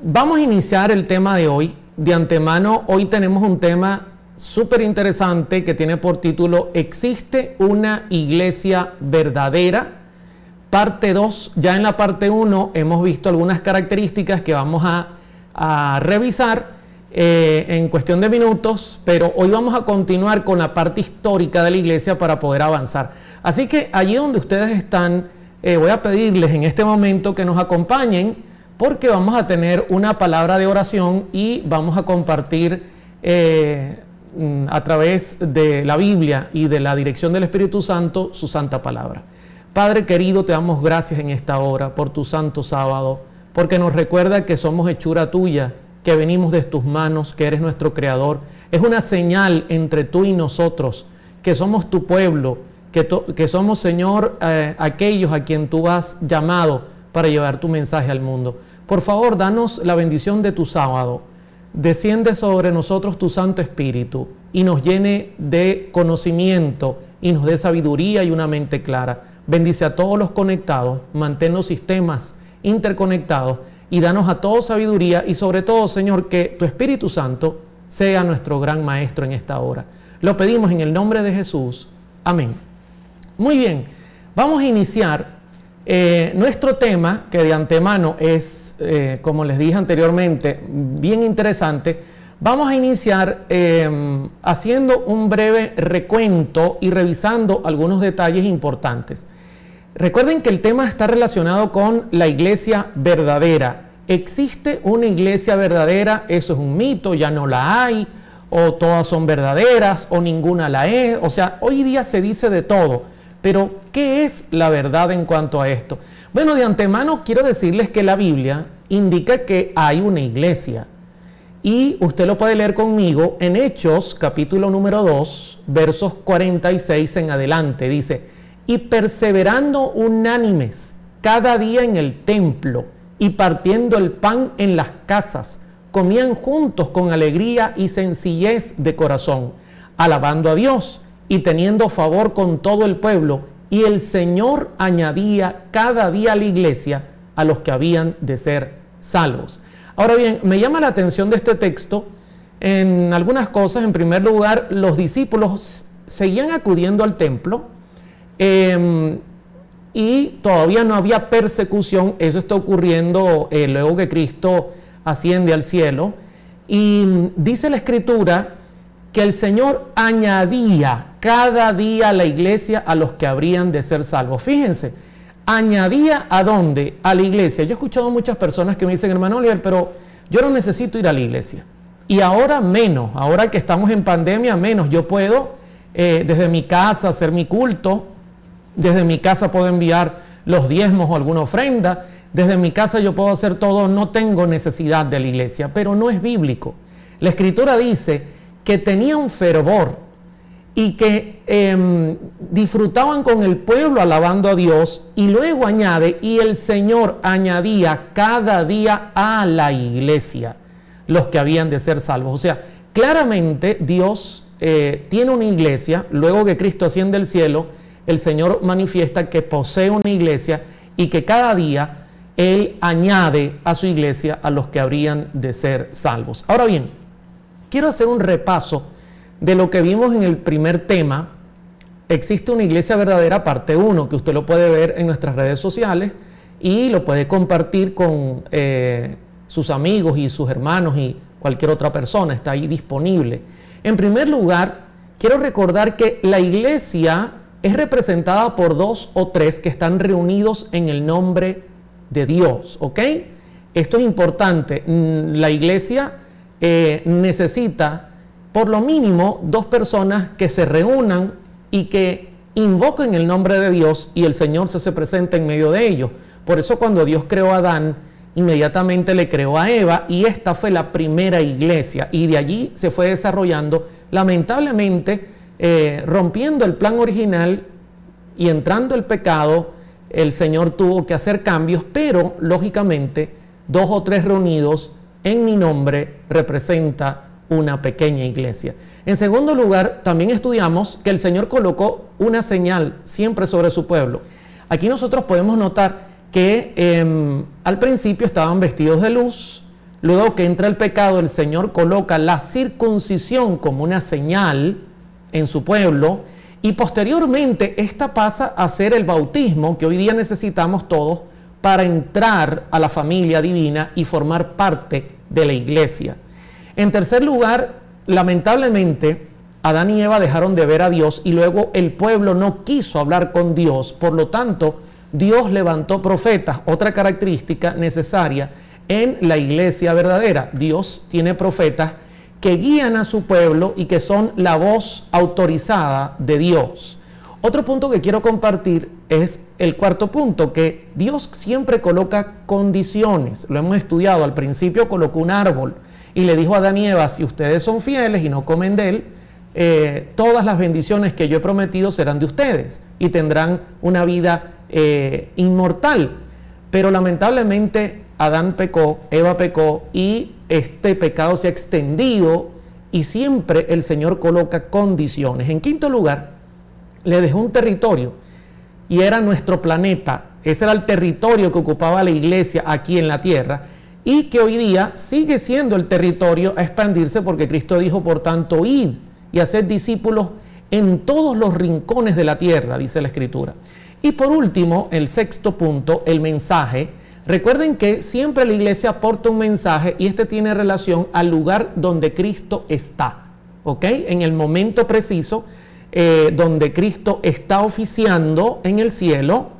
Vamos a iniciar el tema de hoy. De antemano, hoy tenemos un tema súper interesante que tiene por título ¿Existe una iglesia verdadera? Parte 2. Ya en la parte 1 hemos visto algunas características que vamos a revisar en cuestión de minutos, pero hoy vamos a continuar con la parte histórica de la iglesia para poder avanzar. Así que allí donde ustedes están, voy a pedirles en este momento que nos acompañen, porque vamos a tener una palabra de oración y vamos a compartir a través de la Biblia y de la dirección del Espíritu Santo su santa palabra. Padre querido, te damos gracias en esta hora por tu santo sábado, porque nos recuerda que somos hechura tuya, que venimos de tus manos, que eres nuestro creador. Es una señal entre tú y nosotros, que somos tu pueblo, que somos, Señor, aquellos a quien tú has llamado para llevar tu mensaje al mundo. Por favor, danos la bendición de tu sábado. Desciende sobre nosotros tu Santo Espíritu y nos llene de conocimiento y nos dé sabiduría y una mente clara. Bendice a todos los conectados, mantén los sistemas interconectados y danos a todos sabiduría y sobre todo, Señor, que tu Espíritu Santo sea nuestro gran maestro en esta hora. Lo pedimos en el nombre de Jesús. Amén. Muy bien, vamos a iniciar nuestro tema, que de antemano es, como les dije anteriormente, bien interesante. Vamos a iniciar haciendo un breve recuento y revisando algunos detalles importantes. Recuerden que el tema está relacionado con la iglesia verdadera. ¿Existe una iglesia verdadera? Eso es un mito, ya no la hay, o todas son verdaderas, o ninguna la es. O sea, hoy día se dice de todo. Pero, ¿qué es la verdad en cuanto a esto? Bueno, de antemano quiero decirles que la Biblia indica que hay una iglesia. Y usted lo puede leer conmigo en Hechos, capítulo número 2, versos 46 en adelante. Dice, y perseverando unánimes cada día en el templo y partiendo el pan en las casas, comían juntos con alegría y sencillez de corazón, alabando a Dios y teniendo favor con todo el pueblo, y el Señor añadía cada día a la iglesia a los que habían de ser salvos. Ahora bien, me llama la atención de este texto en algunas cosas. En primer lugar, los discípulos seguían acudiendo al templo y todavía no había persecución. Eso está ocurriendo luego que Cristo asciende al cielo. Y dice la Escritura que el Señor añadía cada día a la iglesia a los que habrían de ser salvos. Fíjense, añadía ¿a dónde? A la iglesia. Yo he escuchado muchas personas que me dicen, hermano Oliver, pero yo no necesito ir a la iglesia. Y ahora menos, ahora que estamos en pandemia, menos. Yo puedo desde mi casa hacer mi culto, desde mi casa puedo enviar los diezmos o alguna ofrenda, desde mi casa yo puedo hacer todo, no tengo necesidad de la iglesia, pero no es bíblico. La Escritura dice que tenían fervor y que disfrutaban con el pueblo alabando a Dios, y luego añade, y el Señor añadía cada día a la iglesia los que habían de ser salvos. O sea, claramente Dios tiene una iglesia. Luego que Cristo asciende al cielo, el Señor manifiesta que posee una iglesia y que cada día Él añade a su iglesia a los que habrían de ser salvos. Ahora bien, quiero hacer un repaso de lo que vimos en el primer tema. Existe una iglesia verdadera, parte 1, que usted lo puede ver en nuestras redes sociales y lo puede compartir con sus amigos y sus hermanos y cualquier otra persona. Está ahí disponible. En primer lugar, quiero recordar que la iglesia es representada por 2 o 3 que están reunidos en el nombre de Dios, ¿ok? Esto es importante. La iglesia necesita por lo mínimo 2 personas que se reúnan y que invoquen el nombre de Dios, y el Señor se presenta en medio de ellos. Por eso cuando Dios creó a Adán, inmediatamente le creó a Eva, y esta fue la primera iglesia, y de allí se fue desarrollando, lamentablemente, rompiendo el plan original y entrando el pecado. El Señor tuvo que hacer cambios, pero lógicamente 2 o 3 reunidos en mi nombre representa una pequeña iglesia. En segundo lugar, también estudiamos que el Señor colocó una señal siempre sobre su pueblo. Aquí nosotros podemos notar que al principio estaban vestidos de luz, luego que entra el pecado, el Señor coloca la circuncisión como una señal en su pueblo, y posteriormente esta pasa a ser el bautismo que hoy día necesitamos todos para entrar a la familia divina y formar parte de la iglesia. En tercer lugar, lamentablemente, Adán y Eva dejaron de ver a Dios y luego el pueblo no quiso hablar con Dios. Por lo tanto, Dios levantó profetas, otra característica necesaria en la iglesia verdadera. Dios tiene profetas que guían a su pueblo y que son la voz autorizada de Dios. Otro punto que quiero compartir es el cuarto punto, que Dios siempre coloca condiciones. Lo hemos estudiado. Al principio colocó un árbol y le dijo a Adán y Eva: si ustedes son fieles y no comen de él, todas las bendiciones que yo he prometido serán de ustedes y tendrán una vida inmortal. Pero lamentablemente Adán pecó, Eva pecó y este pecado se ha extendido y siempre el Señor coloca condiciones. En quinto lugar, le dejó un territorio y era nuestro planeta. Ese era el territorio que ocupaba la iglesia aquí en la tierra y que hoy día sigue siendo el territorio a expandirse, porque Cristo dijo: por tanto, id y haced discípulos en todos los rincones de la tierra, dice la Escritura. Y por último, el sexto punto, el mensaje. Recuerden que siempre la iglesia aporta un mensaje y este tiene relación al lugar donde Cristo está, ¿ok? En el momento preciso donde Cristo está oficiando en el cielo,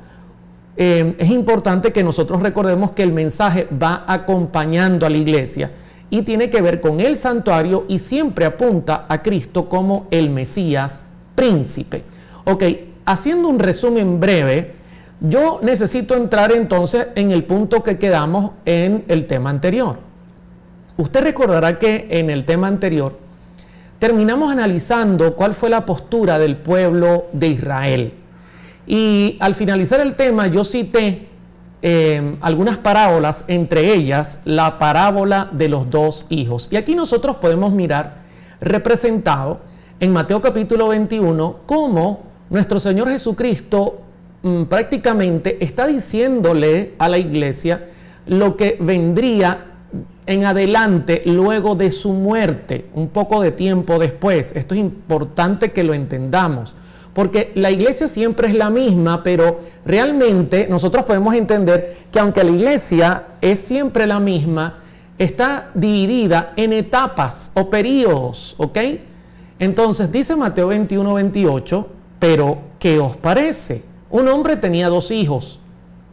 es importante que nosotros recordemos que el mensaje va acompañando a la iglesia y tiene que ver con el santuario y siempre apunta a Cristo como el Mesías príncipe. Ok, haciendo un resumen breve, yo necesito entrar entonces en el punto que quedamos en el tema anterior. Usted recordará que en el tema anterior terminamos analizando cuál fue la postura del pueblo de Israel. Y al finalizar el tema yo cité algunas parábolas, entre ellas la parábola de los dos hijos. Y aquí nosotros podemos mirar representado en Mateo capítulo 21 cómo nuestro Señor Jesucristo prácticamente está diciéndole a la iglesia lo que vendría en adelante luego de su muerte, un poco de tiempo después. Esto es importante que lo entendamos, porque la iglesia siempre es la misma, pero realmente nosotros podemos entender que aunque la iglesia es siempre la misma, está dividida en etapas o periodos, ¿ok? Entonces dice Mateo 21-28, pero ¿qué os parece? Un hombre tenía dos hijos.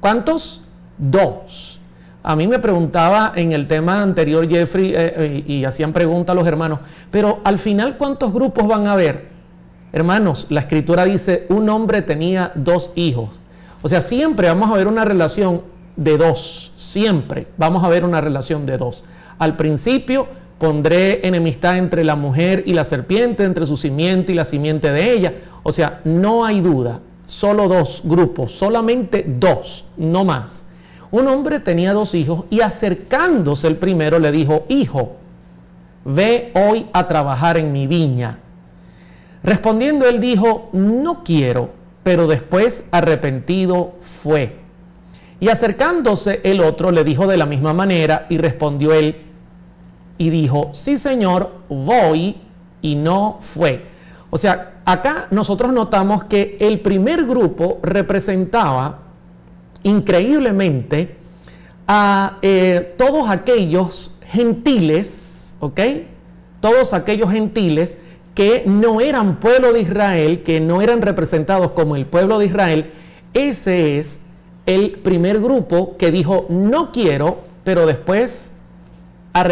¿Cuántos? Dos. A mí me preguntaba en el tema anterior Jeffrey y hacían preguntas a los hermanos, pero al final ¿cuántos grupos van a haber? Hermanos, la Escritura dice: un hombre tenía dos hijos. O sea, siempre vamos a ver una relación de dos. Siempre vamos a ver una relación de dos. Al principio pondré enemistad entre la mujer y la serpiente, entre su simiente y la simiente de ella. O sea, no hay duda. Solo dos grupos, solamente dos, no más. Un hombre tenía dos hijos y acercándose el primero le dijo: hijo, ve hoy a trabajar en mi viña. Respondiendo él dijo: no quiero, pero después arrepentido fue. Y acercándose el otro le dijo de la misma manera y respondió él y dijo: sí, Señor, voy, y no fue. O sea, acá nosotros notamos que el primer grupo representaba increíblemente a todos aquellos gentiles, ¿ok? Todos aquellos gentiles que no eran pueblo de Israel, que no eran representados como el pueblo de Israel. Ese es el primer grupo que dijo: no quiero, pero después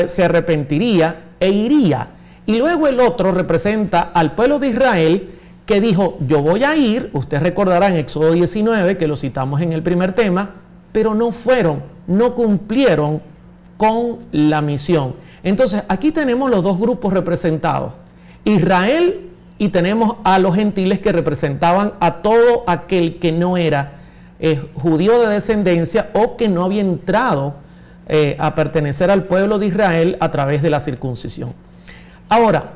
se arrepentiría e iría. Y luego el otro representa al pueblo de Israel que dijo: yo voy a ir. Ustedes recordarán Éxodo 19, que lo citamos en el primer tema, pero no fueron, no cumplieron con la misión. Entonces aquí tenemos los dos grupos representados: Israel, y tenemos a los gentiles que representaban a todo aquel que no era judío de descendencia o que no había entrado a pertenecer al pueblo de Israel a través de la circuncisión. Ahora,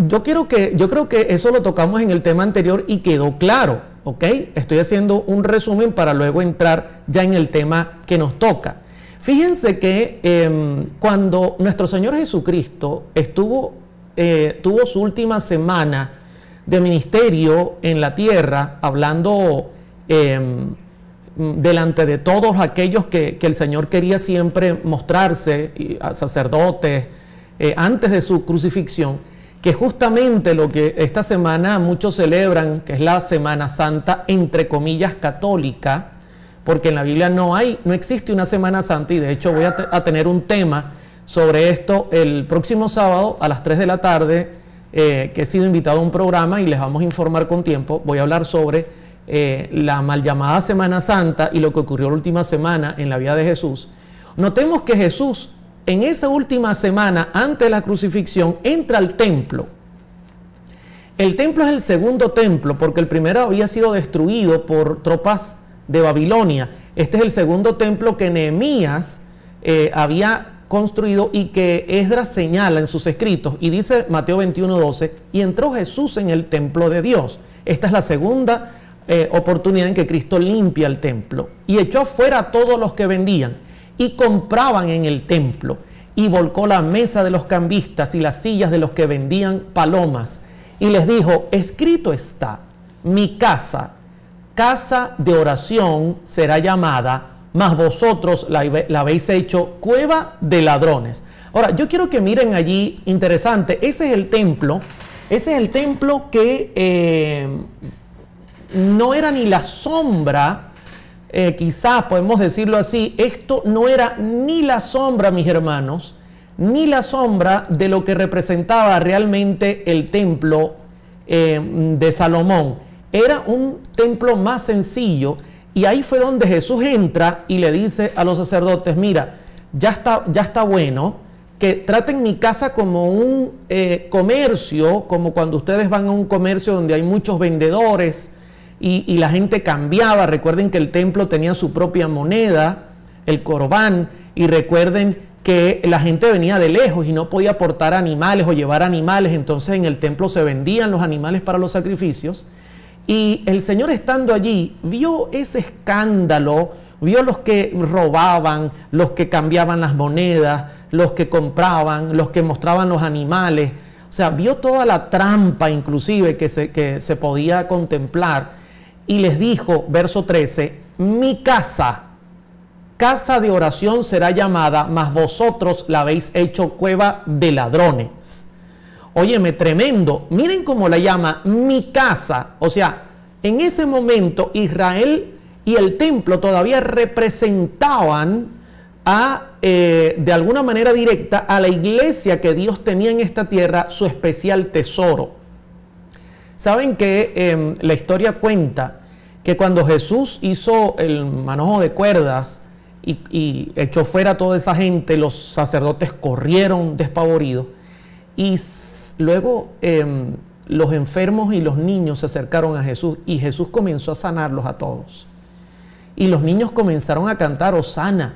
yo creo que eso lo tocamos en el tema anterior y quedó claro, ¿ok? Estoy haciendo un resumen para luego entrar ya en el tema que nos toca. Fíjense que cuando nuestro Señor Jesucristo tuvo su última semana de ministerio en la tierra, hablando delante de todos aquellos que el Señor quería siempre mostrarse, a sacerdotes, antes de su crucifixión, que justamente lo que esta semana muchos celebran, que es la Semana Santa, entre comillas, católica, porque en la Biblia no existe una Semana Santa, y de hecho voy a tener un tema sobre esto el próximo sábado a las 3 de la tarde, que he sido invitado a un programa y les vamos a informar con tiempo. Voy a hablar sobre la mal llamada Semana Santa y lo que ocurrió la última semana en la vida de Jesús. Notemos que Jesús en esa última semana antes de la crucifixión entra al templo. El templo es el segundo templo porque el primero había sido destruido por tropas de Babilonia. Este es el segundo templo que Nehemías había construido y que Esdras señala en sus escritos, y dice Mateo 21:12, y entró Jesús en el templo de Dios. Esta es la segunda oportunidad en que Cristo limpia el templo, y echó afuera a todos los que vendían y compraban en el templo, y volcó la mesa de los cambistas y las sillas de los que vendían palomas, y les dijo: escrito está, mi casa, casa de oración será llamada, mas vosotros la habéis hecho cueva de ladrones. Ahora, yo quiero que miren allí, interesante, ese es el templo que no era ni la sombra, quizás podemos decirlo así, esto no era ni la sombra, mis hermanos, ni la sombra de lo que representaba realmente el templo de Salomón. Era un templo más sencillo, y ahí fue donde Jesús entra y le dice a los sacerdotes: mira, ya está bueno, que traten mi casa como un comercio, como cuando ustedes van a un comercio donde hay muchos vendedores y la gente cambiaba. Recuerden que el templo tenía su propia moneda, el corbán, y recuerden que la gente venía de lejos y no podía aportar animales o llevar animales, entonces en el templo se vendían los animales para los sacrificios. Y el Señor, estando allí, vio ese escándalo, vio los que robaban, los que cambiaban las monedas, los que compraban, los que mostraban los animales. O sea, vio toda la trampa inclusive que se podía contemplar, y les dijo, verso 13, mi casa, casa de oración será llamada, mas vosotros la habéis hecho cueva de ladrones. Óyeme, tremendo. Miren cómo la llama, mi casa. O sea, en ese momento Israel y el templo todavía representaban de alguna manera directa a la iglesia que Dios tenía en esta tierra, su especial tesoro. Saben que la historia cuenta que cuando Jesús hizo el manojo de cuerdas y echó fuera a toda esa gente, los sacerdotes corrieron despavoridos, y luego los enfermos y los niños se acercaron a Jesús, y Jesús comenzó a sanarlos a todos. Y los niños comenzaron a cantar Hosana,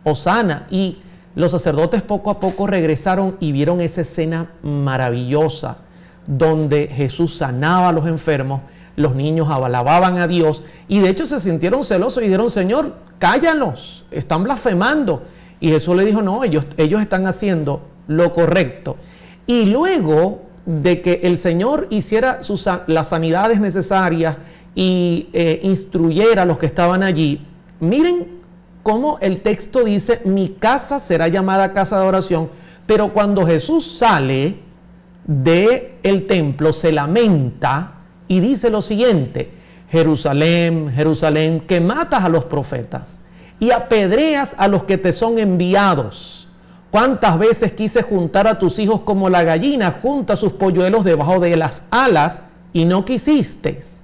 Hosana, y los sacerdotes poco a poco regresaron y vieron esa escena maravillosa donde Jesús sanaba a los enfermos, los niños alababan a Dios, y de hecho se sintieron celosos y dijeron: Señor, cállalos, están blasfemando. Y Jesús le dijo: no, ellos están haciendo lo correcto. Y luego de que el Señor hiciera las sanidades necesarias y instruyera a los que estaban allí, miren cómo el texto dice: mi casa será llamada casa de oración. Pero cuando Jesús sale del templo, se lamenta y dice lo siguiente: Jerusalén, Jerusalén, que matas a los profetas y apedreas a los que te son enviados. ¿Cuántas veces quise juntar a tus hijos como la gallina junta sus polluelos debajo de las alas y no quisisteis?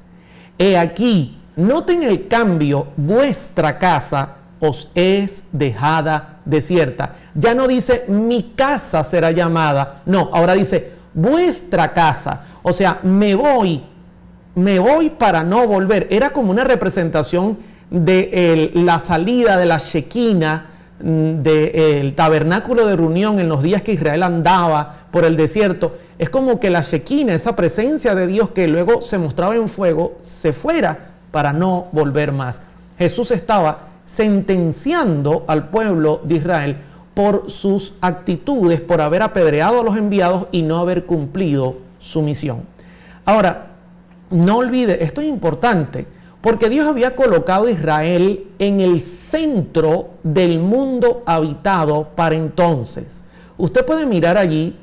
He aquí, noten el cambio, vuestra casa os es dejada desierta. Ya no dice mi casa será llamada, no, ahora dice vuestra casa. O sea, me voy para no volver. Era como una representación de la salida de la Shekinah, del tabernáculo de reunión en los días que Israel andaba por el desierto. Es como que la Shekinah, esa presencia de Dios que luego se mostraba en fuego, se fuera para no volver más. Jesús estaba sentenciando al pueblo de Israel por sus actitudes, por haber apedreado a los enviados y no haber cumplido su misión. Ahora, no olvide, esto es importante, porque Dios había colocado a Israel en el centro del mundo habitado para entonces. Usted puede mirar allí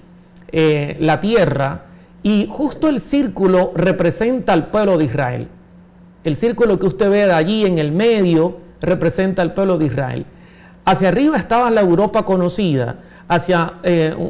la tierra y justo el círculo representa al pueblo de Israel. El círculo que usted ve de allí en el medio representa al pueblo de Israel. Hacia arriba estaba la Europa conocida, hacia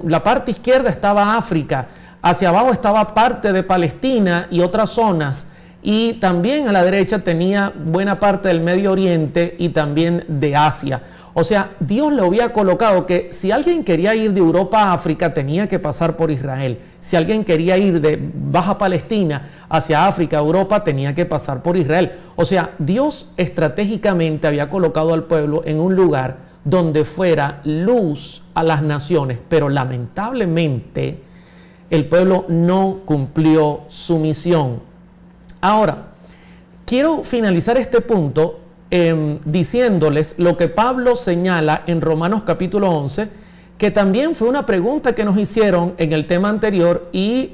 la parte izquierda estaba África, hacia abajo estaba parte de Palestina y otras zonas, y también a la derecha tenía buena parte del Medio Oriente y también de Asia. O sea, Dios le había colocado que si alguien quería ir de Europa a África tenía que pasar por Israel. Si alguien quería ir de Baja Palestina hacia África, Europa, tenía que pasar por Israel. O sea, Dios estratégicamente había colocado al pueblo en un lugar donde fuera luz a las naciones, pero lamentablemente el pueblo no cumplió su misión. Ahora, quiero finalizar este punto diciéndoles lo que Pablo señala en Romanos capítulo 11, que también fue una pregunta que nos hicieron en el tema anterior y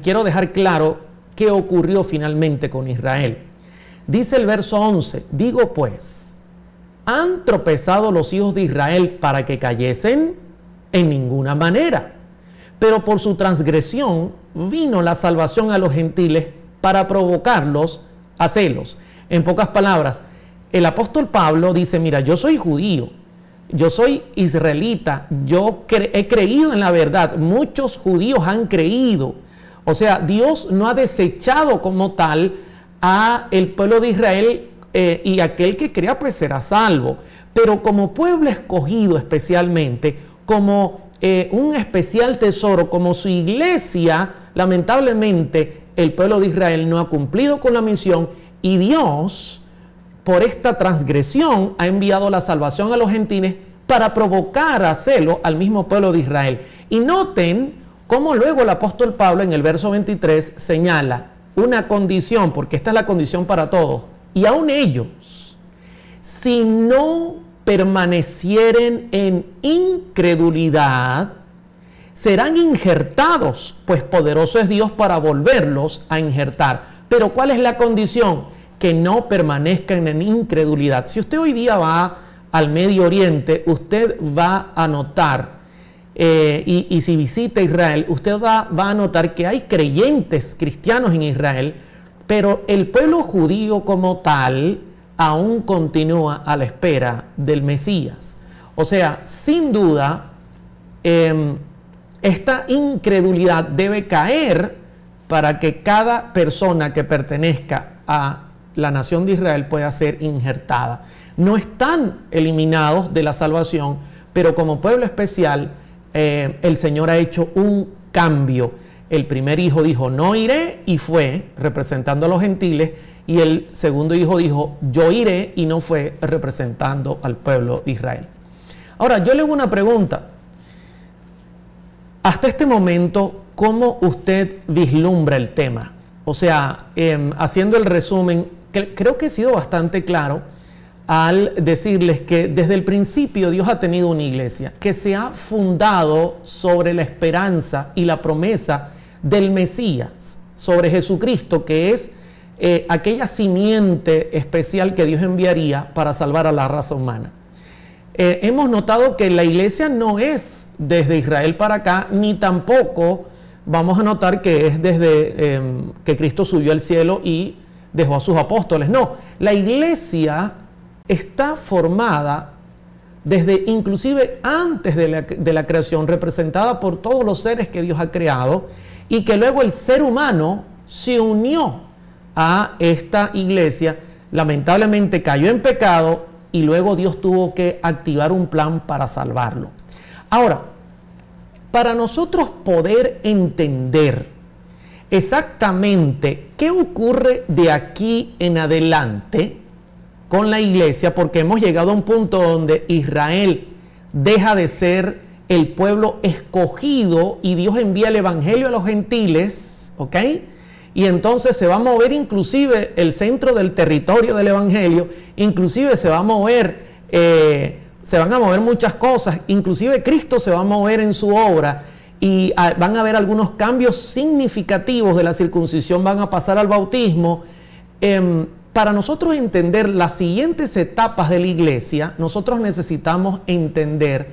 quiero dejar claro qué ocurrió finalmente con Israel. Dice el verso 11, digo pues, ¿han tropezado los hijos de Israel para que cayesen? En ninguna manera. Pero por su transgresión vino la salvación a los gentiles para provocarlos a celos. En pocas palabras, el apóstol Pablo dice, mira, yo soy judío, yo soy israelita, yo he creído en la verdad, muchos judíos han creído. O sea, Dios no ha desechado como tal a el pueblo de Israel y aquel que crea pues será salvo. Pero como pueblo escogido especialmente, como un especial tesoro, como su iglesia, lamentablemente el pueblo de Israel no ha cumplido con la misión y Dios, por esta transgresión, ha enviado la salvación a los gentiles para provocar a celo al mismo pueblo de Israel. Y noten cómo luego el apóstol Pablo en el verso 23 señala una condición, porque esta es la condición para todos, y aun ellos, si no permanecieren en incredulidad, serán injertados, pues poderoso es Dios para volverlos a injertar. Pero ¿cuál es la condición? Que no permanezcan en incredulidad. Si usted hoy día va al Medio Oriente, usted va a notar, y si visita Israel, usted va a notar que hay creyentes cristianos en Israel, pero el pueblo judío como tal aún continúa a la espera del Mesías. O sea, sin duda, esta incredulidad debe caer para que cada persona que pertenezca a la nación de Israel pueda ser injertada. No están eliminados de la salvación, pero como pueblo especial, el Señor ha hecho un cambio. El primer hijo dijo, no iré, y fue, representando a los gentiles, y el segundo hijo dijo, yo iré, y no fue, representando al pueblo de Israel. Ahora, yo le hago una pregunta. Hasta este momento, ¿cómo usted vislumbra el tema? O sea, haciendo el resumen, creo que he sido bastante claro al decirles que desde el principio Dios ha tenido una iglesia que se ha fundado sobre la esperanza y la promesa del Mesías, sobre Jesucristo, que es aquella simiente especial que Dios enviaría para salvar a la raza humana. Hemos notado que la iglesia no es desde Israel para acá, ni tampoco vamos a notar que es desde que Cristo subió al cielo y dejó a sus apóstoles. No, la iglesia está formada desde inclusive antes de la creación, representada por todos los seres que Dios ha creado, y que luego el ser humano se unió a esta iglesia, lamentablemente cayó en pecado y luego Dios tuvo que activar un plan para salvarlo. Ahora, para nosotros poder entender exactamente qué ocurre de aquí en adelante con la iglesia, porque hemos llegado a un punto donde Israel deja de ser el pueblo escogido y Dios envía el evangelio a los gentiles, ¿ok? Y entonces se va a mover inclusive el centro del territorio del evangelio, inclusive se va a mover, se van a mover muchas cosas, inclusive Cristo se va a mover en su obra y van a haber algunos cambios significativos de la circuncisión, van a pasar al bautismo. Para nosotros entender las siguientes etapas de la iglesia, nosotros necesitamos entender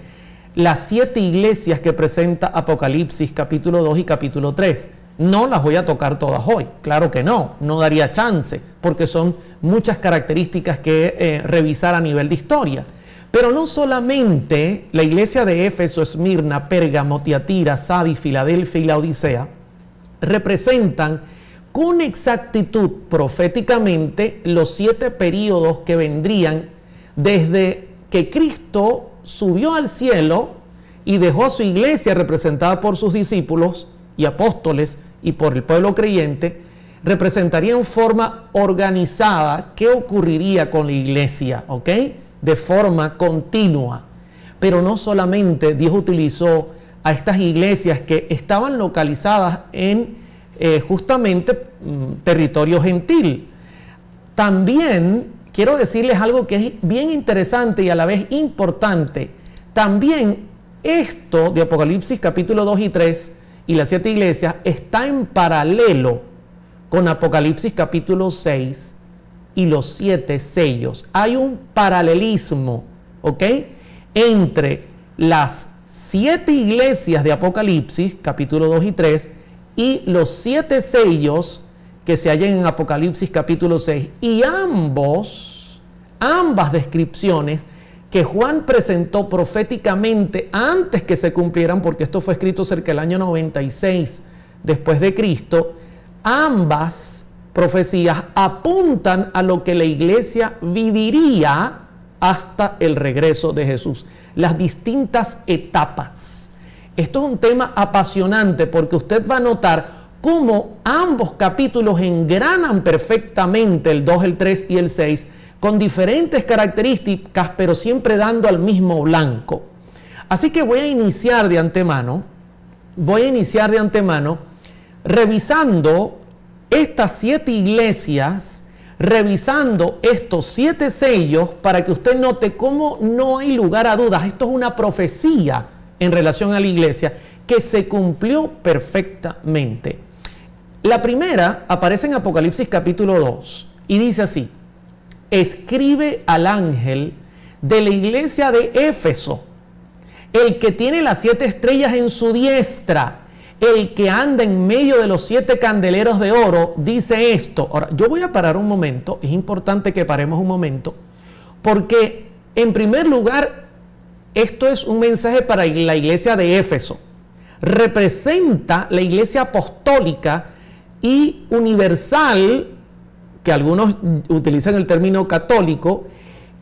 las 7 iglesias que presenta Apocalipsis capítulo 2 y capítulo 3. No las voy a tocar todas hoy, claro que no daría chance, porque son muchas características que revisar a nivel de historia. Pero no solamente la iglesia de Éfeso, Esmirna, Pérgamo, Tiatira, Sardis, Filadelfia y Laodicea representan con exactitud proféticamente los 7 períodos que vendrían desde que Cristo subió al cielo y dejó a su iglesia representada por sus discípulos y apóstoles y por el pueblo creyente, representaría en forma organizada qué ocurriría con la iglesia, ¿ok? De forma continua. Pero no solamente Dios utilizó a estas iglesias que estaban localizadas en justamente territorio gentil. También quiero decirles algo que es bien interesante y a la vez importante. También esto de Apocalipsis capítulo 2 y 3 y las 7 iglesias está en paralelo con Apocalipsis capítulo 6 y los 7 sellos. Hay un paralelismo, ¿ok?, entre las 7 iglesias de Apocalipsis capítulo 2 y 3 y los 7 sellos que se hallan en Apocalipsis capítulo 6. Y ambas descripciones que Juan presentó proféticamente antes que se cumplieran, porque esto fue escrito cerca del año 96 después de Cristo, ambas profecías apuntan a lo que la iglesia viviría hasta el regreso de Jesús, las distintas etapas. Esto es un tema apasionante porque usted va a notar cómo ambos capítulos engranan perfectamente, el 2, el 3 y el 6, con diferentes características, pero siempre dando al mismo blanco. Así que voy a iniciar de antemano revisando estas 7 iglesias, revisando estos 7 sellos, para que usted note cómo no hay lugar a dudas. Esto es una profecía en relación a la iglesia que se cumplió perfectamente. La primera aparece en Apocalipsis capítulo 2 y dice así: escribe al ángel de la iglesia de Éfeso, el que tiene las 7 estrellas en su diestra, el que anda en medio de los 7 candeleros de oro, dice esto. Ahora, yo voy a parar un momento, es importante que paremos un momento, porque en primer lugar, esto es un mensaje para la iglesia de Éfeso. Representa la iglesia apostólica y universal, que algunos utilizan el término católico,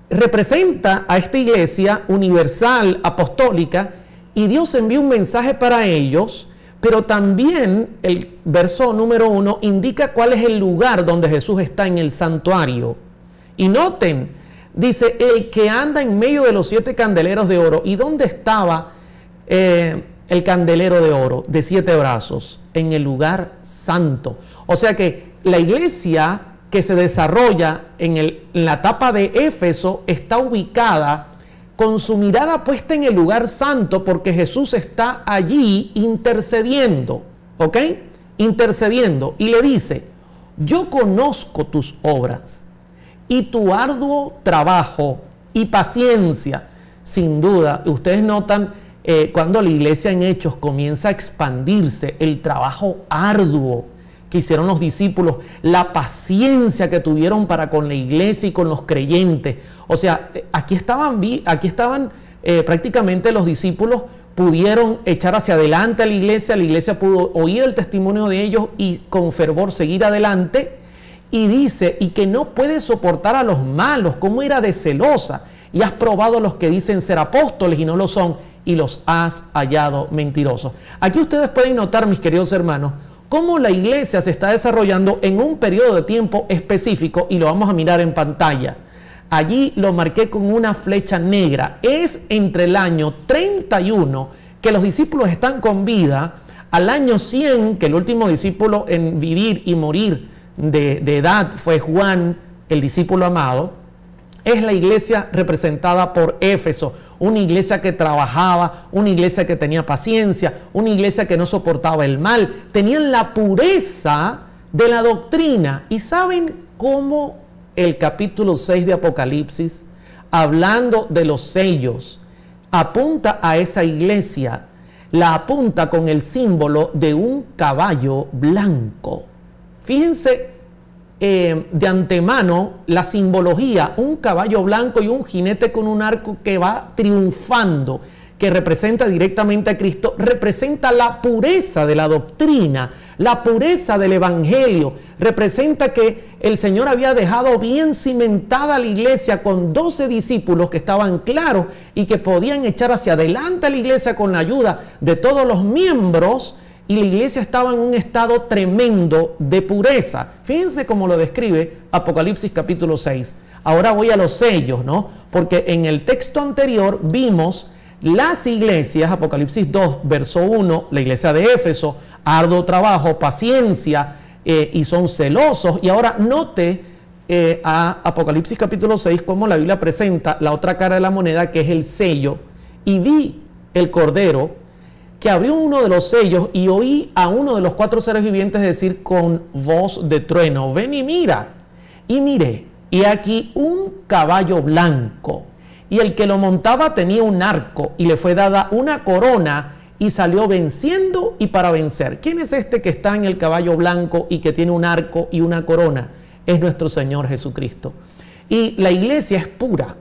representa a esta iglesia universal, apostólica, y Dios envía un mensaje para ellos, pero también el verso número 1 indica cuál es el lugar donde Jesús está en el santuario. Y noten, dice, el que anda en medio de los 7 candeleros de oro. ¿Y dónde estaba el candelero de oro de 7 brazos? En el lugar santo. O sea que la iglesia que se desarrolla en la etapa de Éfeso está ubicada con su mirada puesta en el lugar santo, porque Jesús está allí intercediendo, ¿ok? Intercediendo, y le dice: yo conozco tus obras y tu arduo trabajo y paciencia. Sin duda, ustedes notan cuando la iglesia en Hechos comienza a expandirse, el trabajo arduo que hicieron los discípulos, la paciencia que tuvieron para con la iglesia y con los creyentes. O sea, aquí estaban prácticamente los discípulos pudieron echar hacia adelante a la iglesia pudo oír el testimonio de ellos y con fervor seguir adelante. Y dice, y que no puede soportar a los malos, como era de celosa, y has probado a los que dicen ser apóstoles y no lo son, y los has hallado mentirosos. Aquí ustedes pueden notar, mis queridos hermanos, cómo la iglesia se está desarrollando en un periodo de tiempo específico, y lo vamos a mirar en pantalla. Allí lo marqué con una flecha negra. Es entre el año 31, que los discípulos están con vida, Al año 100, que el último discípulo en vivir y morir de edad fue Juan, el discípulo amado, es la iglesia representada por Éfeso, una iglesia que trabajaba, una iglesia que tenía paciencia, una iglesia que no soportaba el mal, tenían la pureza de la doctrina. ¿Y saben cómo el capítulo 6 de Apocalipsis, hablando de los sellos, apunta a esa iglesia? La apunta con el símbolo de un caballo blanco. Fíjense de antemano la simbología, un caballo blanco y un jinete con un arco que va triunfando, que representa directamente a Cristo, representa la pureza de la doctrina, la pureza del evangelio, representa que el Señor había dejado bien cimentada la iglesia con 12 discípulos que estaban claros y que podían echar hacia adelante a la iglesia con la ayuda de todos los miembros, y la iglesia estaba en un estado tremendo de pureza. Fíjense cómo lo describe Apocalipsis capítulo 6. Ahora voy a los sellos, ¿no? Porque en el texto anterior vimos las iglesias, Apocalipsis 2, verso 1, la iglesia de Éfeso, arduo trabajo, paciencia, y son celosos. Y ahora note a Apocalipsis capítulo 6 cómo la Biblia presenta la otra cara de la moneda, que es el sello. Y vi el Cordero que abrió uno de los sellos, y oí a uno de los 4 seres vivientes decir con voz de trueno: ven y mira. Y miré, y aquí un caballo blanco, y el que lo montaba tenía un arco, y le fue dada una corona, y salió venciendo y para vencer. ¿Quién es este que está en el caballo blanco y que tiene un arco y una corona? Es nuestro Señor Jesucristo. Y la iglesia es pura.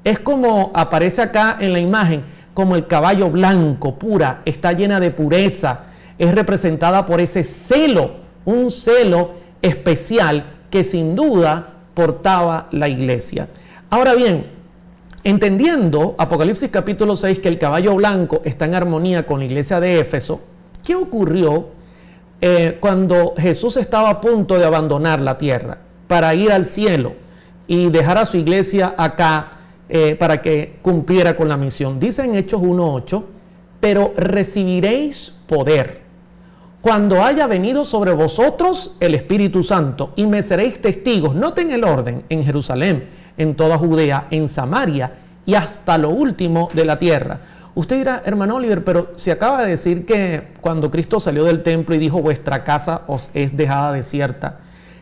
Es como aparece acá en la imagen, como el caballo blanco, pura, está llena de pureza, es representada por ese celo, un celo especial que sin duda portaba la iglesia. Ahora bien, entendiendo Apocalipsis capítulo 6 que el caballo blanco está en armonía con la iglesia de Éfeso, ¿qué ocurrió cuando Jesús estaba a punto de abandonar la tierra para ir al cielo y dejar a su iglesia acá para que cumpliera con la misión? Dice en Hechos 1:8: pero recibiréis poder cuando haya venido sobre vosotros el Espíritu Santo, y me seréis testigos. Noten el orden: en Jerusalén, en toda Judea, en Samaria y hasta lo último de la tierra. Usted dirá: hermano Oliver, pero se acaba de decir que cuando Cristo salió del templo y dijo: vuestra casa os es dejada desierta,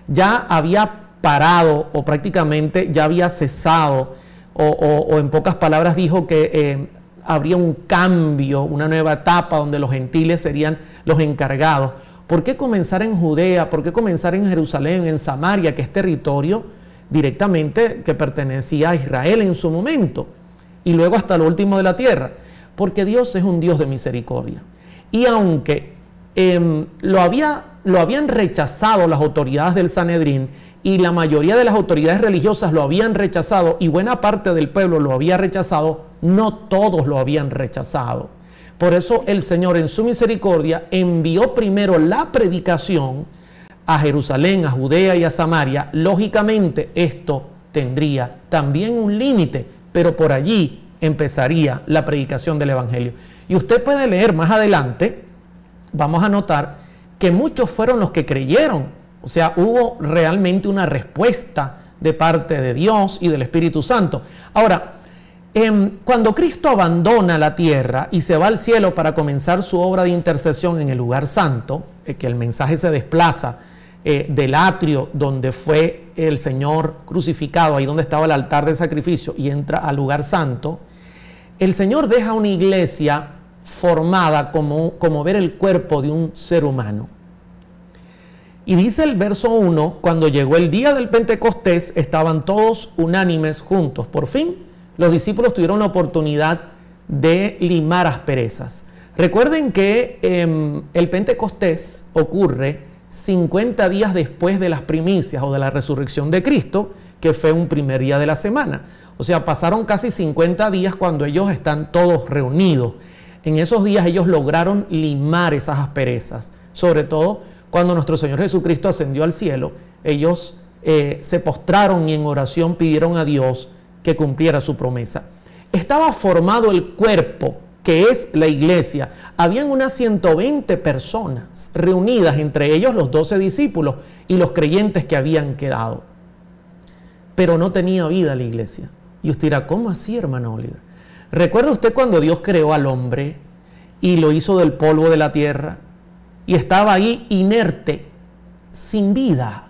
ya había parado, o prácticamente ya había cesado, o en pocas palabras dijo que habría un cambio, una nueva etapa donde los gentiles serían los encargados. ¿Por qué comenzar en Judea? ¿Por qué comenzar en Jerusalén, en Samaria, que es territorio directamente que pertenecía a Israel en su momento, y luego hasta lo último de la tierra? Porque Dios es un Dios de misericordia. Y aunque lo habían rechazado las autoridades del Sanedrín, y la mayoría de las autoridades religiosas lo habían rechazado, y buena parte del pueblo lo había rechazado, no todos lo habían rechazado. Por eso el Señor, en su misericordia, envió primero la predicación a Jerusalén, a Judea y a Samaria. Lógicamente esto tendría también un límite, pero por allí empezaría la predicación del Evangelio. Y usted puede leer más adelante, vamos a notar que muchos fueron los que creyeron. O sea, hubo realmente una respuesta de parte de Dios y del Espíritu Santo. Ahora, cuando Cristo abandona la tierra y se va al cielo para comenzar su obra de intercesión en el lugar santo, que el mensaje se desplaza del atrio donde fue el Señor crucificado, ahí donde estaba el altar de sacrificio, y entra al lugar santo, el Señor deja una iglesia formada como ver el cuerpo de un ser humano. Y dice el verso 1, cuando llegó el día del Pentecostés, estaban todos unánimes juntos. Por fin, los discípulos tuvieron la oportunidad de limar asperezas. Recuerden que el Pentecostés ocurre 50 días después de las primicias o de la resurrección de Cristo, que fue un primer día de la semana. O sea, pasaron casi 50 días cuando ellos están todos reunidos. En esos días ellos lograron limar esas asperezas, sobre todo cuando nuestro Señor Jesucristo ascendió al cielo. Ellos se postraron y en oración pidieron a Dios que cumpliera su promesa. Estaba formado el cuerpo que es la iglesia. Habían unas 120 personas reunidas, entre ellos los 12 discípulos y los creyentes que habían quedado. Pero no tenía vida la iglesia. Y usted dirá, ¿cómo así, hermano Oliver? ¿Recuerda usted cuando Dios creó al hombre y lo hizo del polvo de la tierra? Y estaba ahí inerte, sin vida.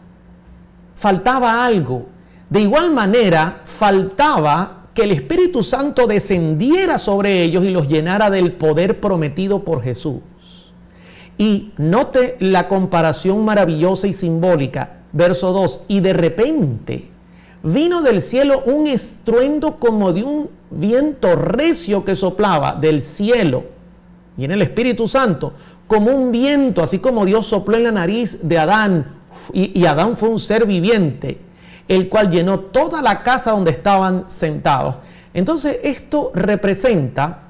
Faltaba algo. De igual manera, faltaba que el Espíritu Santo descendiera sobre ellos y los llenara del poder prometido por Jesús. Y note la comparación maravillosa y simbólica. Verso 2, y de repente vino del cielo un estruendo como de un viento recio que soplaba del cielo. Viene el Espíritu Santo como un viento, así como Dios sopló en la nariz de Adán, y Adán fue un ser viviente, el cual llenó toda la casa donde estaban sentados. Entonces esto representa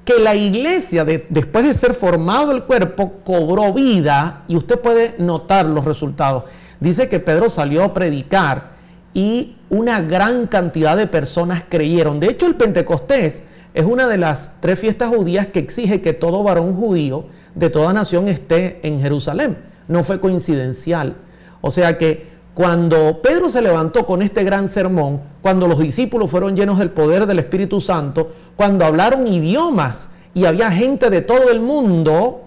que la iglesia, después de ser formado el cuerpo, cobró vida, y usted puede notar los resultados. Dice que Pedro salió a predicar y una gran cantidad de personas creyeron. De hecho, el Pentecostés es una de las 3 fiestas judías que exige que todo varón judío de toda nación esté en Jerusalén. No fue coincidencial. O sea que cuando Pedro se levantó con este gran sermón, cuando los discípulos fueron llenos del poder del Espíritu Santo, cuando hablaron idiomas y había gente de todo el mundo,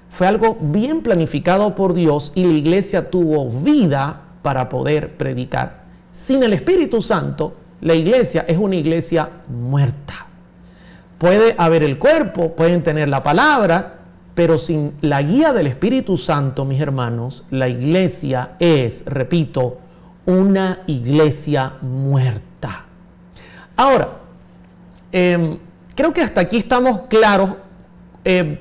fue algo bien planificado por Dios y la iglesia tuvo vida para poder predicar. Sin el Espíritu Santo, la iglesia es una iglesia muerta. Puede haber el cuerpo, pueden tener la palabra, pero sin la guía del Espíritu Santo, mis hermanos, la iglesia es, repito, una iglesia muerta. Ahora, creo que hasta aquí estamos claros qué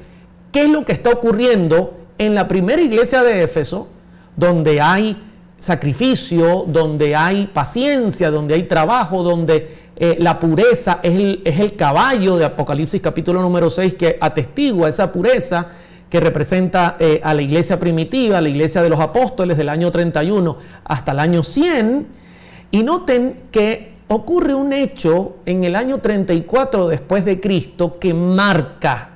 es lo que está ocurriendo en la primera iglesia de Éfeso, donde hay sacrificio, donde hay paciencia, donde hay trabajo, donde la pureza es el caballo de Apocalipsis capítulo número 6 que atestigua esa pureza que representa a la iglesia primitiva, la iglesia de los apóstoles del año 31 hasta el año 100. Y noten que ocurre un hecho en el año 34 después de Cristo que marca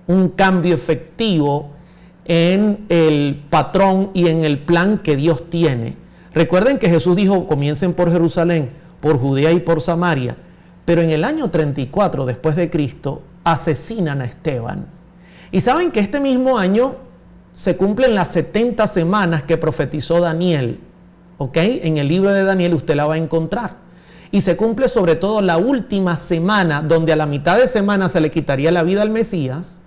un cambio efectivo en el patrón y en el plan que Dios tiene. Recuerden que Jesús dijo, comiencen por Jerusalén, por Judea y por Samaria, pero en el año 34 después de Cristo asesinan a Esteban. Y saben que este mismo año se cumplen las 70 semanas que profetizó Daniel, ¿ok? En el libro de Daniel usted la va a encontrar. Y se cumple sobre todo la última semana, donde a la mitad de semana se le quitaría la vida al Mesías,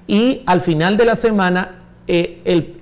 y al final de la semana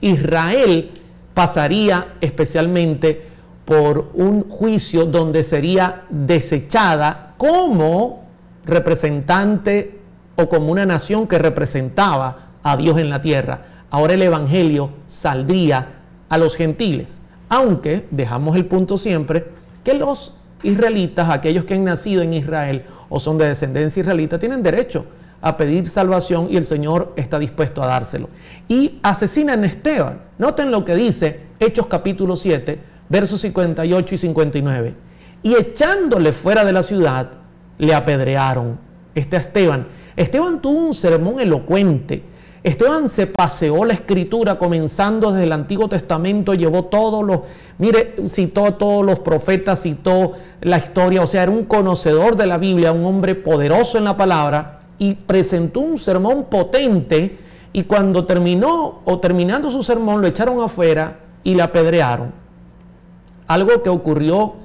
Israel pasaría especialmente por un juicio donde sería desechada como representante o como una nación que representaba a Dios en la tierra. Ahora el evangelio saldría a los gentiles, aunque dejamos el punto siempre que los israelitas, aquellos que han nacido en Israel o son de descendencia israelita, tienen derecho a pedir salvación y el Señor está dispuesto a dárselo. Y asesinan a Esteban. Noten lo que dice Hechos capítulo 7, versos 58 y 59. Y echándole fuera de la ciudad, le apedrearon. Esteban tuvo un sermón elocuente. Esteban se paseó la escritura comenzando desde el Antiguo Testamento, llevó todos los, citó todos los profetas, citó la historia, o sea, era un conocedor de la Biblia, un hombre poderoso en la palabra, y presentó un sermón potente, y cuando terminando su sermón, lo echaron afuera y le apedrearon. Algo que ocurrió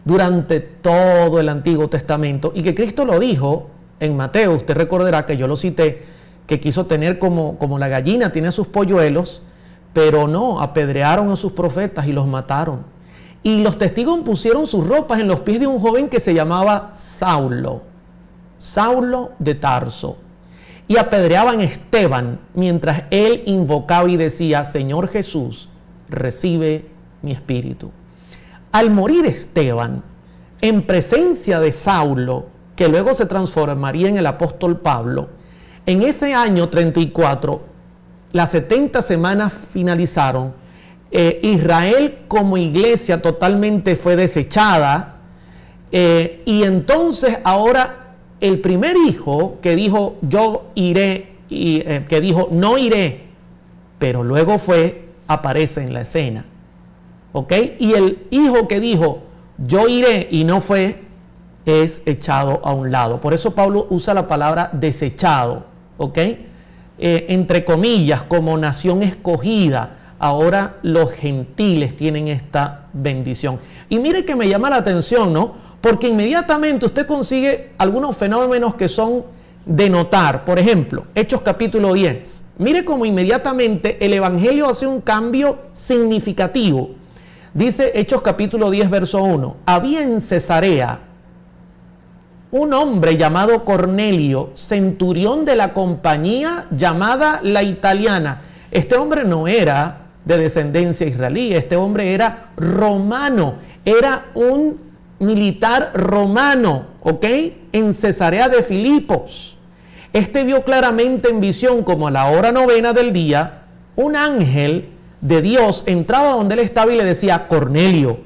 durante todo el Antiguo Testamento y que Cristo lo dijo en Mateo. Usted recordará que yo lo cité, que quiso tener como la gallina tiene sus polluelos, pero no, apedrearon a sus profetas y los mataron. Y los testigos pusieron sus ropas en los pies de un joven que se llamaba Saulo de Tarso, y apedreaban a Esteban mientras él invocaba y decía, Señor Jesús, recibe mi espíritu. Al morir Esteban, en presencia de Saulo, que luego se transformaría en el apóstol Pablo, en ese año 34, las 70 semanas finalizaron, Israel como iglesia totalmente fue desechada, y entonces ahora el primer hijo que dijo yo iré, y que dijo no iré, pero luego aparece en la escena. ¿Ok? Y el hijo que dijo yo iré y no fue, es echado a un lado. Por eso Pablo usa la palabra desechado. ¿Ok? Entre comillas, como nación escogida, ahora los gentiles tienen esta bendición. Y mire que me llama la atención, ¿no? Porque inmediatamente usted consigue algunos fenómenos que son de notar. Por ejemplo, Hechos capítulo 10. Mire cómo inmediatamente el evangelio hace un cambio significativo. Dice Hechos capítulo 10, verso 1. Había en Cesarea un hombre llamado Cornelio, centurión de la compañía llamada La Italiana. Este hombre no era de descendencia israelí, este hombre era romano, era un militar romano, ¿ok? En Cesarea de Filipos. Este vio claramente en visión, como a la hora 9 del día, un ángel de Dios entraba donde él estaba y le decía: Cornelio,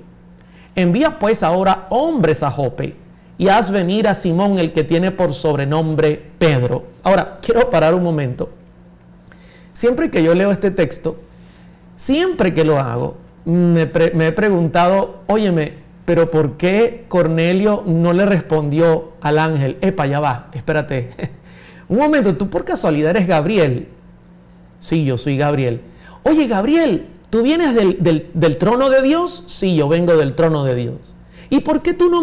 envía pues ahora hombres a Jope y haz venir a Simón, el que tiene por sobrenombre Pedro. Ahora, quiero parar un momento. Siempre que yo leo este texto, siempre que lo hago, me he preguntado, óyeme, pero ¿por qué Cornelio no le respondió al ángel? Epa, ya va, espérate. Un momento, ¿tú por casualidad eres Gabriel? Sí, yo soy Gabriel. Oye, Gabriel, ¿tú vienes del trono de Dios? Sí, yo vengo del trono de Dios. ¿Y por qué tú no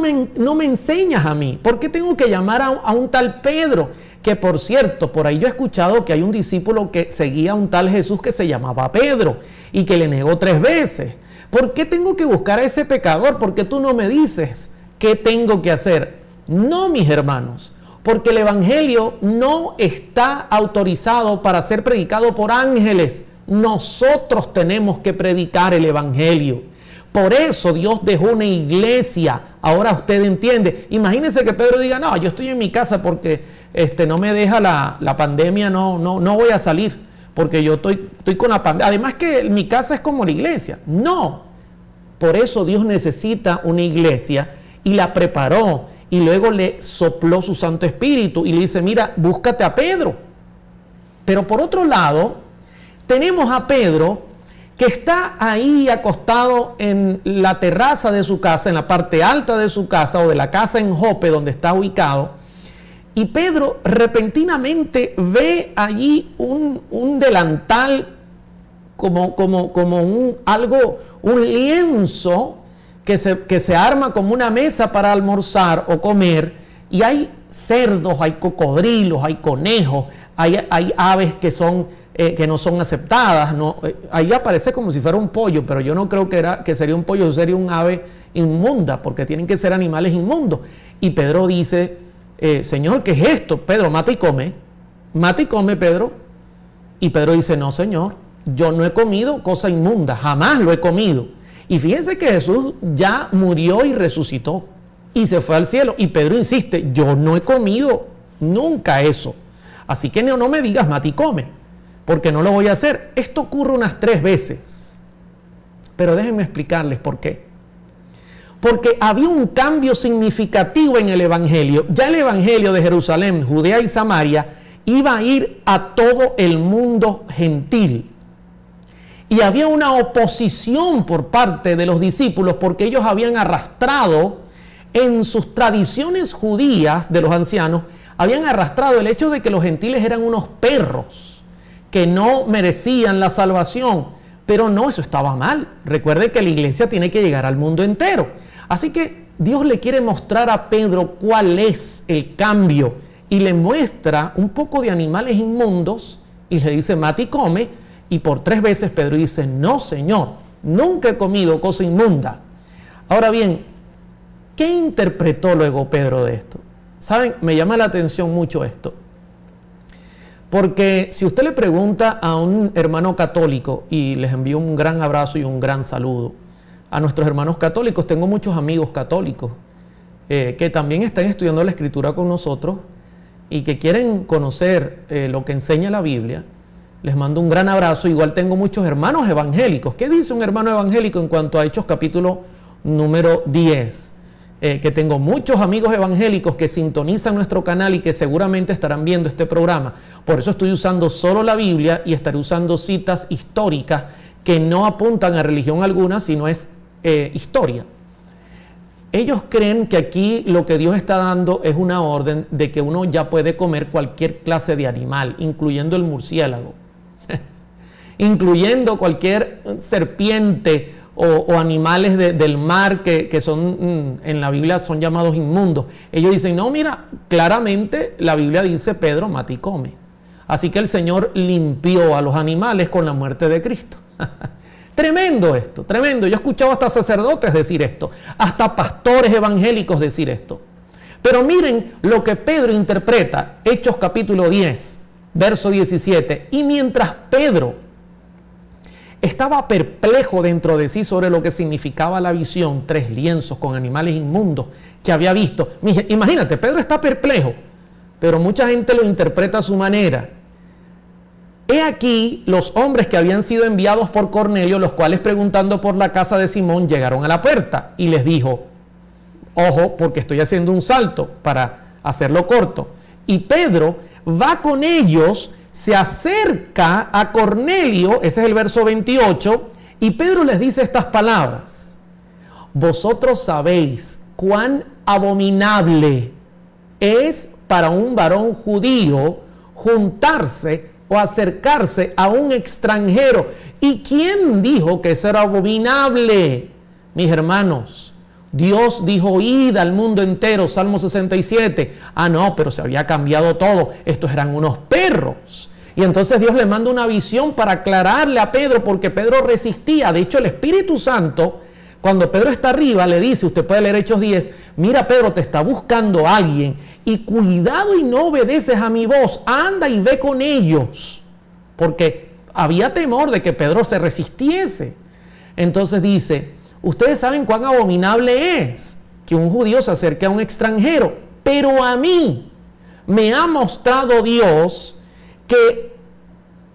me enseñas a mí? ¿Por qué tengo que llamar a un tal Pedro? Que por cierto, por ahí yo he escuchado que hay un discípulo que seguía a un tal Jesús que se llamaba Pedro y que le negó 3 veces. ¿Por qué tengo que buscar a ese pecador? ¿Por qué tú no me dices qué tengo que hacer? No, mis hermanos, porque el evangelio no está autorizado para ser predicado por ángeles. Nosotros tenemos que predicar el evangelio. Por eso Dios dejó una iglesia. Ahora usted entiende. Imagínese que Pedro diga: no, yo estoy en mi casa porque no me deja la pandemia, no voy a salir porque yo estoy con la pandemia. Además que mi casa es como la iglesia. No. Por eso Dios necesita una iglesia y la preparó y luego le sopló su Santo Espíritu y le dice: mira, búscate a Pedro. Pero por otro lado, tenemos a Pedro que está ahí acostado en la terraza de su casa, en la parte alta de su casa o de la casa en Jope donde está ubicado. Y Pedro repentinamente ve allí un delantal como un lienzo que se arma como una mesa para almorzar o comer. Y hay cerdos, hay cocodrilos, hay conejos, hay aves que no son aceptadas, ¿no? Ahí aparece como si fuera un pollo, pero yo no creo que sería un pollo, sería un ave inmunda, porque tienen que ser animales inmundos. Y Pedro dice: Señor, ¿qué es esto? Pedro, mata y come, Pedro. Y Pedro dice: no, Señor, yo no he comido cosa inmunda, jamás lo he comido. Y fíjense que Jesús ya murió y resucitó y se fue al cielo. Y Pedro insiste: yo no he comido nunca eso. Así que no me digas mata y come, porque no lo voy a hacer. Esto ocurre unas 3 veces. Pero déjenme explicarles por qué. Porque había un cambio significativo en el evangelio. Ya el evangelio de Jerusalén, Judea y Samaria iba a ir a todo el mundo gentil. Y había una oposición por parte de los discípulos porque ellos habían arrastrado en sus tradiciones judías de los ancianos, habían arrastrado el hecho de que los gentiles eran unos perros que no merecían la salvación. Pero no, eso estaba mal. Recuerde que la iglesia tiene que llegar al mundo entero. Así que Dios le quiere mostrar a Pedro cuál es el cambio y le muestra un poco de animales inmundos y le dice: mata y come. Y por 3 veces Pedro dice: no, Señor, nunca he comido cosa inmunda. Ahora bien, ¿qué interpretó luego Pedro de esto? ¿Saben? Me llama la atención mucho esto. Porque si usted le pregunta a un hermano católico, y les envío un gran abrazo y un gran saludo a nuestros hermanos católicos, tengo muchos amigos católicos que también están estudiando la Escritura con nosotros y que quieren conocer lo que enseña la Biblia. Les mando un gran abrazo. Igual tengo muchos hermanos evangélicos. ¿Qué dice un hermano evangélico en cuanto a Hechos capítulo número 10? que tengo muchos amigos evangélicos que sintonizan nuestro canal y que seguramente estarán viendo este programa. Por eso estoy usando solo la Biblia y estaré usando citas históricas que no apuntan a religión alguna, sino es historia. Ellos creen que aquí lo que Dios está dando es una orden de que uno ya puede comer cualquier clase de animal, incluyendo el murciélago, incluyendo cualquier serpiente o animales del mar que son, en la Biblia son llamados inmundos. Ellos dicen, no, mira, claramente la Biblia dice, Pedro, mata y come. Así que el Señor limpió a los animales con la muerte de Cristo. Tremendo esto, tremendo. Yo he escuchado hasta sacerdotes decir esto, hasta pastores evangélicos decir esto. Pero miren lo que Pedro interpreta, Hechos capítulo 10, verso 17. Y mientras Pedro estaba perplejo dentro de sí sobre lo que significaba la visión, 3 lienzos con animales inmundos que había visto. Imagínate, Pedro está perplejo, pero mucha gente lo interpreta a su manera. He aquí los hombres que habían sido enviados por Cornelio, los cuales preguntando por la casa de Simón llegaron a la puerta y les dijo, ojo, porque estoy haciendo un salto para hacerlo corto. Y Pedro va con ellos, se acerca a Cornelio, ese es el verso 28, y Pedro les dice estas palabras: vosotros sabéis cuán abominable es para un varón judío juntarse o acercarse a un extranjero. ¿Y quién dijo que eso era abominable? Mis hermanos, Dios dijo, id al mundo entero, Salmo 67. Ah, no, pero se había cambiado todo. Estos eran unos perros. Y entonces Dios le manda una visión para aclararle a Pedro, porque Pedro resistía. De hecho, el Espíritu Santo, cuando Pedro está arriba, le dice, usted puede leer Hechos 10, mira Pedro, te está buscando alguien y cuidado y no obedeces a mi voz, anda y ve con ellos, porque había temor de que Pedro se resistiese. Entonces dice, ustedes saben cuán abominable es que un judío se acerque a un extranjero, pero a mí me ha mostrado Dios que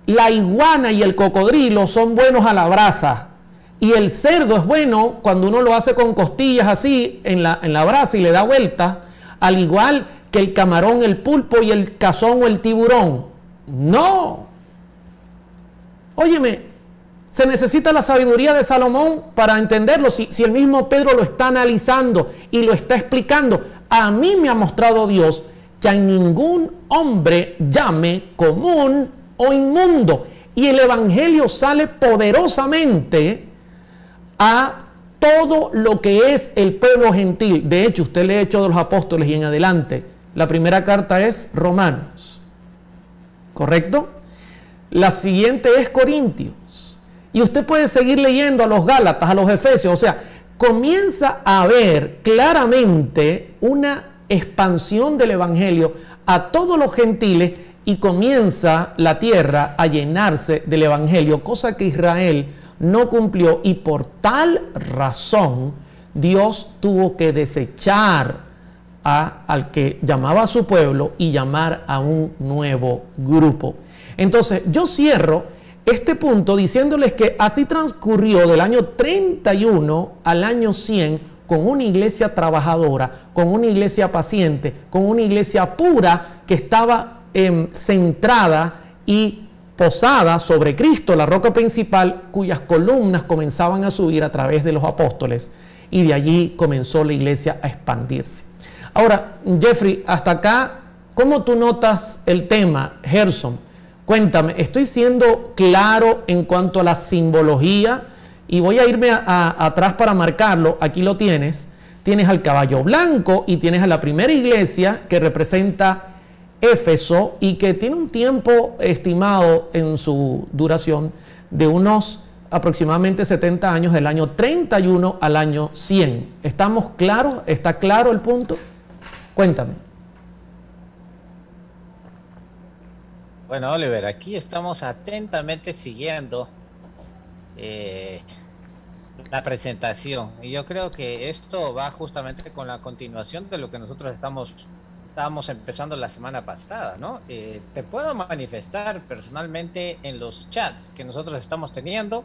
la iguana y el cocodrilo son buenos a la brasa. Y el cerdo es bueno cuando uno lo hace con costillas así en la brasa y le da vuelta, al igual que el camarón, el pulpo y el cazón o el tiburón. No. Óyeme, se necesita la sabiduría de Salomón para entenderlo. Si el mismo Pedro lo está analizando y lo está explicando, a mí me ha mostrado Dios que a ningún hombre llame común o inmundo. Y el evangelio sale poderosamente a todo lo que es el pueblo gentil. De hecho, usted lee Hechos de los Apóstoles y en adelante, la primera carta es Romanos, ¿correcto? La siguiente es Corintios. Y usted puede seguir leyendo a los Gálatas, a los Efesios. O sea, comienza a ver claramente una expansión del evangelio a todos los gentiles y comienza la tierra a llenarse del evangelio, cosa que Israel no cumplió, y por tal razón Dios tuvo que desechar al que llamaba a su pueblo y llamar a un nuevo grupo. Entonces yo cierro este punto diciéndoles que así transcurrió del año 31 al año 100 con una iglesia trabajadora, con una iglesia paciente, con una iglesia pura que estaba centrada y posada sobre Cristo, la roca principal, cuyas columnas comenzaban a subir a través de los apóstoles, y de allí comenzó la iglesia a expandirse. Ahora, Jeffrey, hasta acá, ¿cómo tú notas el tema, Gerson? Cuéntame, ¿estoy siendo claro en cuanto a la simbología? Y voy a irme atrás para marcarlo. Aquí lo tienes. Tienes al caballo blanco y tienes a la primera iglesia que representa Éfeso y que tiene un tiempo estimado en su duración de unos aproximadamente 70 años, del año 31 al año 100. ¿Estamos claros? ¿Está claro el punto? Cuéntame. Bueno, Oliver, aquí estamos atentamente siguiendo la presentación, y yo creo que esto va justamente con la continuación de lo que nosotros estábamos empezando la semana pasada, ¿no? Te puedo manifestar personalmente en los chats que nosotros estamos teniendo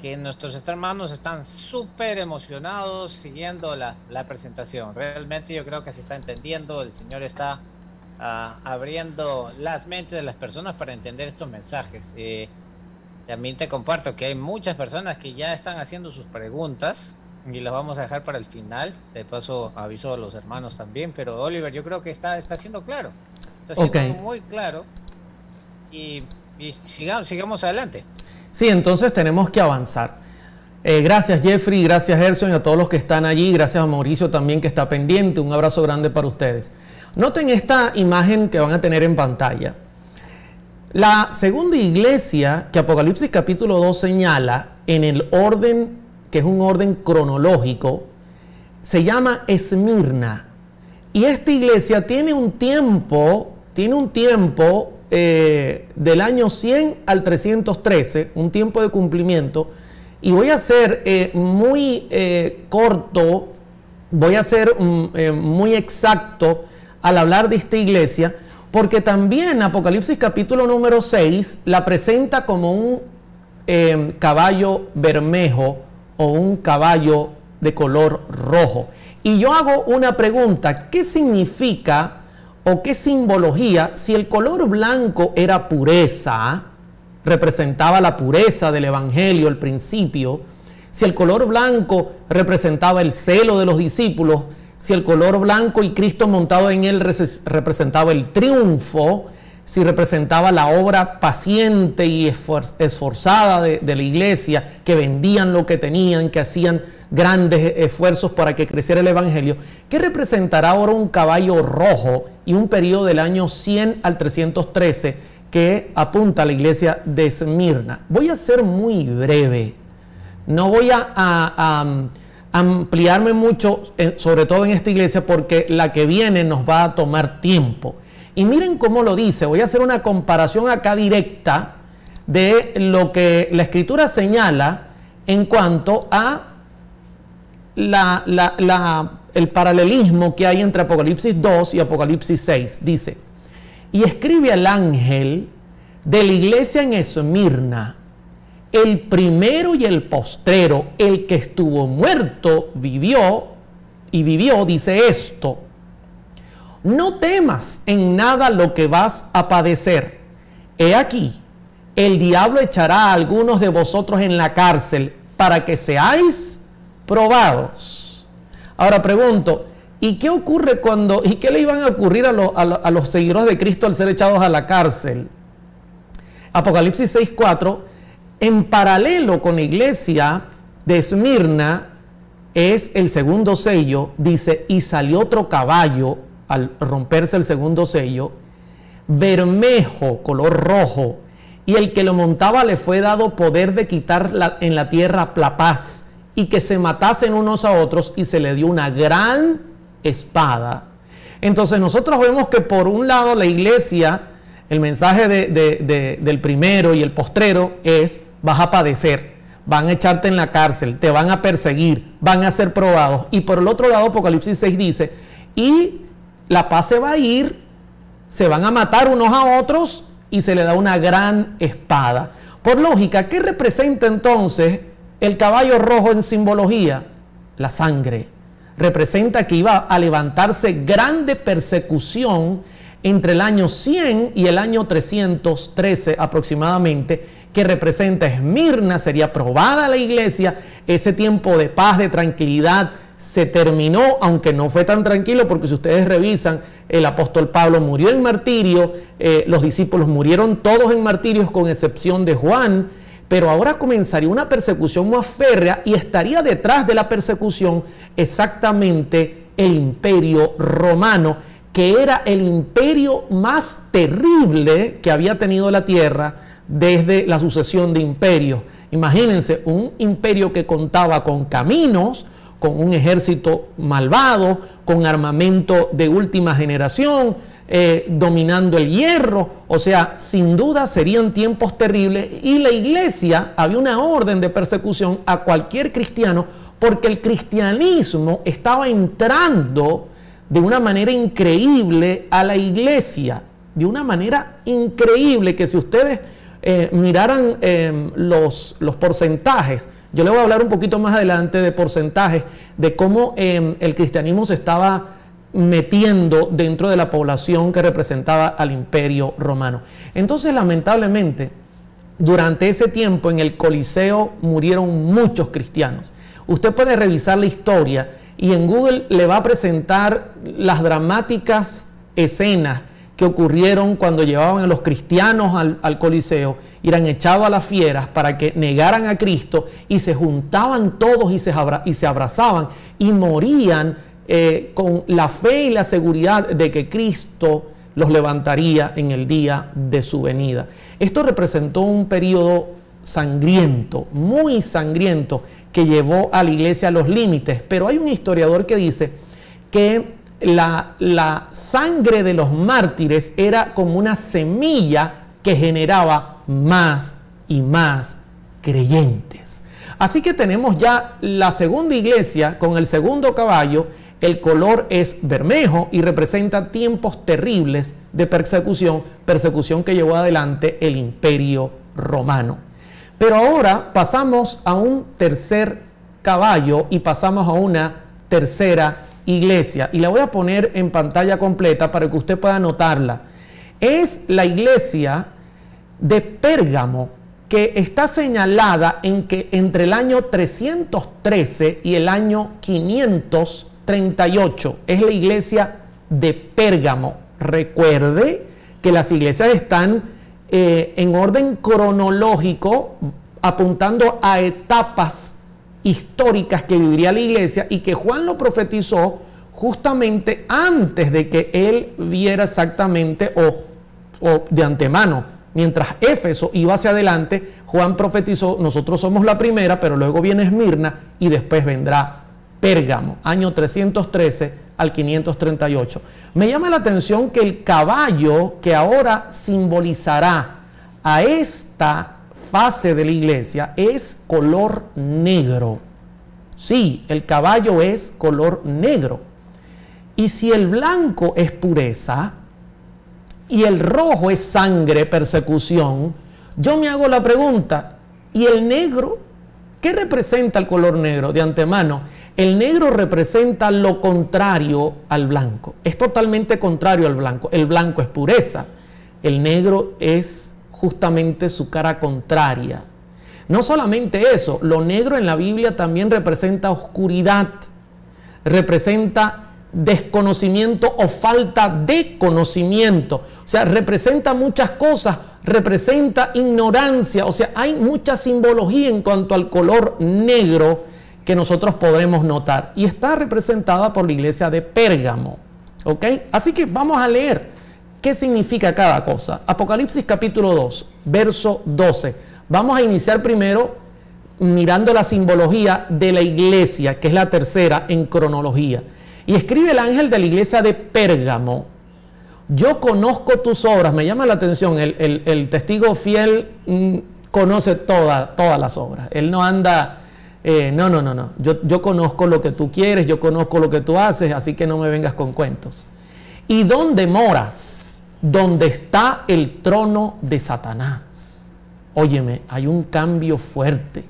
que nuestros hermanos están súper emocionados siguiendo la presentación. Realmente yo creo que se está entendiendo, el Señor está abriendo las mentes de las personas para entender estos mensajes. También te comparto que hay muchas personas que ya están haciendo sus preguntas y las vamos a dejar para el final. De paso aviso a los hermanos también, pero Oliver, yo creo que está siendo claro. Está siendo muy claro y sigamos adelante. Sí, entonces tenemos que avanzar. Gracias Jeffrey, gracias Gerson y a todos los que están allí. Gracias a Mauricio también que está pendiente. Un abrazo grande para ustedes. Noten esta imagen que van a tener en pantalla. La segunda iglesia que Apocalipsis capítulo 2 señala en el orden, que es un orden cronológico, se llama Esmirna. Y esta iglesia tiene un tiempo del año 100 al 313, un tiempo de cumplimiento. Y voy a ser muy corto, voy a ser muy exacto al hablar de esta iglesia, porque también Apocalipsis capítulo número 6 la presenta como un caballo bermejo o un caballo de color rojo. Y yo hago una pregunta: ¿qué significa o qué simbología? Si el color blanco era pureza, representaba la pureza del evangelio, el principio; si el color blanco representaba el celo de los discípulos; si el color blanco y Cristo montado en él representaba el triunfo; si representaba la obra paciente y esforzada de la iglesia, que vendían lo que tenían, que hacían grandes esfuerzos para que creciera el evangelio, ¿qué representará ahora un caballo rojo y un periodo del año 100 al 313 que apunta a la iglesia de Esmirna? Voy a ser muy breve, no voy a ampliarme mucho, sobre todo en esta iglesia, porque la que viene nos va a tomar tiempo. Y miren cómo lo dice. Voy a hacer una comparación acá directa de lo que la escritura señala en cuanto a el paralelismo que hay entre Apocalipsis 2 y Apocalipsis 6. Dice: y escribe al ángel de la iglesia en Esmirna, el primero y el postrero, el que estuvo muerto, vivió, dice esto: no temas en nada lo que vas a padecer. He aquí, el diablo echará a algunos de vosotros en la cárcel para que seáis probados. Ahora pregunto, ¿y qué ocurre y qué le iban a ocurrir a los seguidores de Cristo al ser echados a la cárcel? Apocalipsis 6:4, en paralelo con la iglesia de Esmirna, es el segundo sello. Dice: y salió otro caballo al romperse el segundo sello, bermejo, color rojo, y el que lo montaba le fue dado poder de quitar en la tierra la paz, y que se matasen unos a otros, y se le dio una gran espada. Entonces nosotros vemos que por un lado la iglesia, el mensaje del primero y el postrero es: vas a padecer, van a echarte en la cárcel, te van a perseguir, van a ser probados. Y por el otro lado Apocalipsis 6 dice: y la paz se va a ir, se van a matar unos a otros, y se le da una gran espada. Por lógica, ¿qué representa entonces el caballo rojo en simbología? La sangre. Representa que iba a levantarse grande persecución entre el año 100 y el año 313 aproximadamente, que representa Esmirna. Sería probada la iglesia. Ese tiempo de paz, de tranquilidad, se terminó, aunque no fue tan tranquilo, porque si ustedes revisan, el apóstol Pablo murió en martirio, los discípulos murieron todos en martirios con excepción de Juan. Pero ahora comenzaría una persecución más férrea, y estaría detrás de la persecución exactamente el imperio romano, que era el imperio más terrible que había tenido la tierra desde la sucesión de imperios. Imagínense, un imperio que contaba con caminos, con un ejército malvado, con armamento de última generación, dominando el hierro. O sea, sin duda serían tiempos terribles, y la iglesia, había una orden de persecución a cualquier cristiano, porque el cristianismo estaba entrando de una manera increíble a la iglesia, de una manera increíble, que si ustedes miraran los porcentajes. Yo le voy a hablar un poquito más adelante de porcentajes, de cómo el cristianismo se estaba metiendo dentro de la población que representaba al Imperio Romano. Entonces, lamentablemente, durante ese tiempo en el Coliseo murieron muchos cristianos. Usted puede revisar la historia y en Google le va a presentar las dramáticas escenas que ocurrieron cuando llevaban a los cristianos al Coliseo, eran echados a las fieras para que negaran a Cristo, y se juntaban todos y se abrazaban y morían con la fe y la seguridad de que Cristo los levantaría en el día de su venida. Esto representó un periodo sangriento, muy sangriento, que llevó a la iglesia a los límites. Pero hay un historiador que dice que la sangre de los mártires era como una semilla que generaba más y más creyentes. Así que tenemos ya la segunda iglesia con el segundo caballo. El color es bermejo y representa tiempos terribles de persecución que llevó adelante el Imperio Romano. Pero ahora pasamos a un tercer caballo y pasamos a una tercera iglesia. Y la voy a poner en pantalla completa para que usted pueda notarla. Es la iglesia de Pérgamo, que está señalada en que entre el año 313 y el año 538. Es la iglesia de Pérgamo. Recuerde que las iglesias están en orden cronológico, apuntando a etapas históricas que viviría la iglesia, y que Juan lo profetizó justamente antes de que él viera exactamente o de antemano. Mientras Éfeso iba hacia adelante, Juan profetizó: nosotros somos la primera, pero luego viene Esmirna y después vendrá Pérgamo, año 313 al 538. Me llama la atención que el caballo que ahora simbolizará a esta fase de la iglesia es color negro. Sí, el caballo es color negro. Y si el blanco es pureza y el rojo es sangre, persecución, yo me hago la pregunta: ¿y el negro? ¿Qué representa el color negro? De antemano, el negro representa lo contrario al blanco. Es totalmente contrario al blanco. El blanco es pureza. El negro es justamente su cara contraria. No solamente eso, lo negro en la Biblia también representa oscuridad, representa desconocimiento o falta de conocimiento. O sea, representa muchas cosas, representa ignorancia. O sea, hay mucha simbología en cuanto al color negro que nosotros podremos notar, y está representada por la iglesia de Pérgamo. ¿Ok? Así que vamos a leer qué significa cada cosa. Apocalipsis capítulo 2, verso 12. Vamos a iniciar primero mirando la simbología de la iglesia, que es la tercera en cronología. Y escribe el ángel de la iglesia de Pérgamo: yo conozco tus obras. Me llama la atención, el testigo fiel conoce todas las obras. Él no anda, no. Yo conozco lo que tú quieres, yo conozco lo que tú haces, así que no me vengas con cuentos. ¿Y dónde moras? Donde está el trono de Satanás. Óyeme, hay un cambio fuerte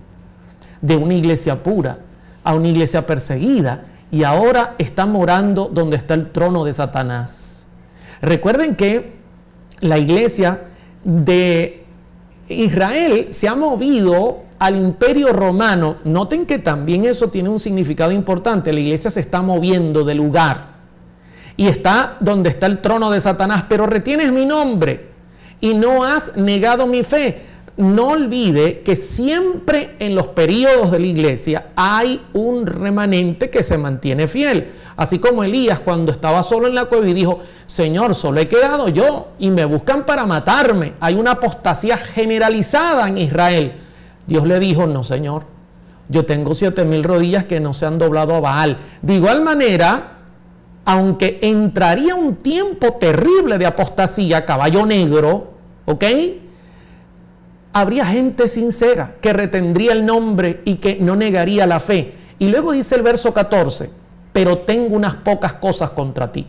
de una iglesia pura a una iglesia perseguida, y ahora está morando donde está el trono de Satanás. Recuerden que la iglesia de Israel se ha movido al Imperio Romano. Noten que también eso tiene un significado importante. La iglesia se está moviendo de lugar y está donde está el trono de Satanás. Pero retienes mi nombre y no has negado mi fe. No olvide que siempre en los periodos de la iglesia hay un remanente que se mantiene fiel. Así como Elías, cuando estaba solo en la cueva y dijo: Señor, solo he quedado yo y me buscan para matarme. Hay una apostasía generalizada en Israel. Dios le dijo: no, Señor, yo tengo 7,000 rodillas que no se han doblado a Baal. De igual manera, aunque entraría un tiempo terrible de apostasía, caballo negro, ¿ok?, habría gente sincera que retendría el nombre y que no negaría la fe. Y luego dice el verso 14: pero tengo unas pocas cosas contra ti,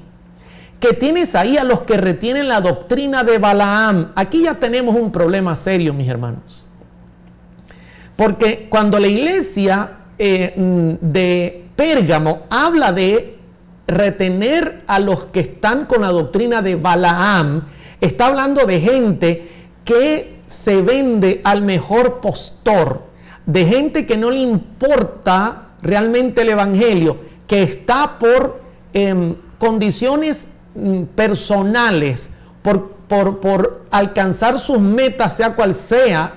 que tienes ahí a los que retienen la doctrina de Balaam. Aquí ya tenemos un problema serio, mis hermanos. Porque cuando la iglesia de Pérgamo habla de retener a los que están con la doctrina de Balaam, está hablando de gente que se vende al mejor postor, de gente que no le importa realmente el evangelio, que está por condiciones personales, por alcanzar sus metas, sea cual sea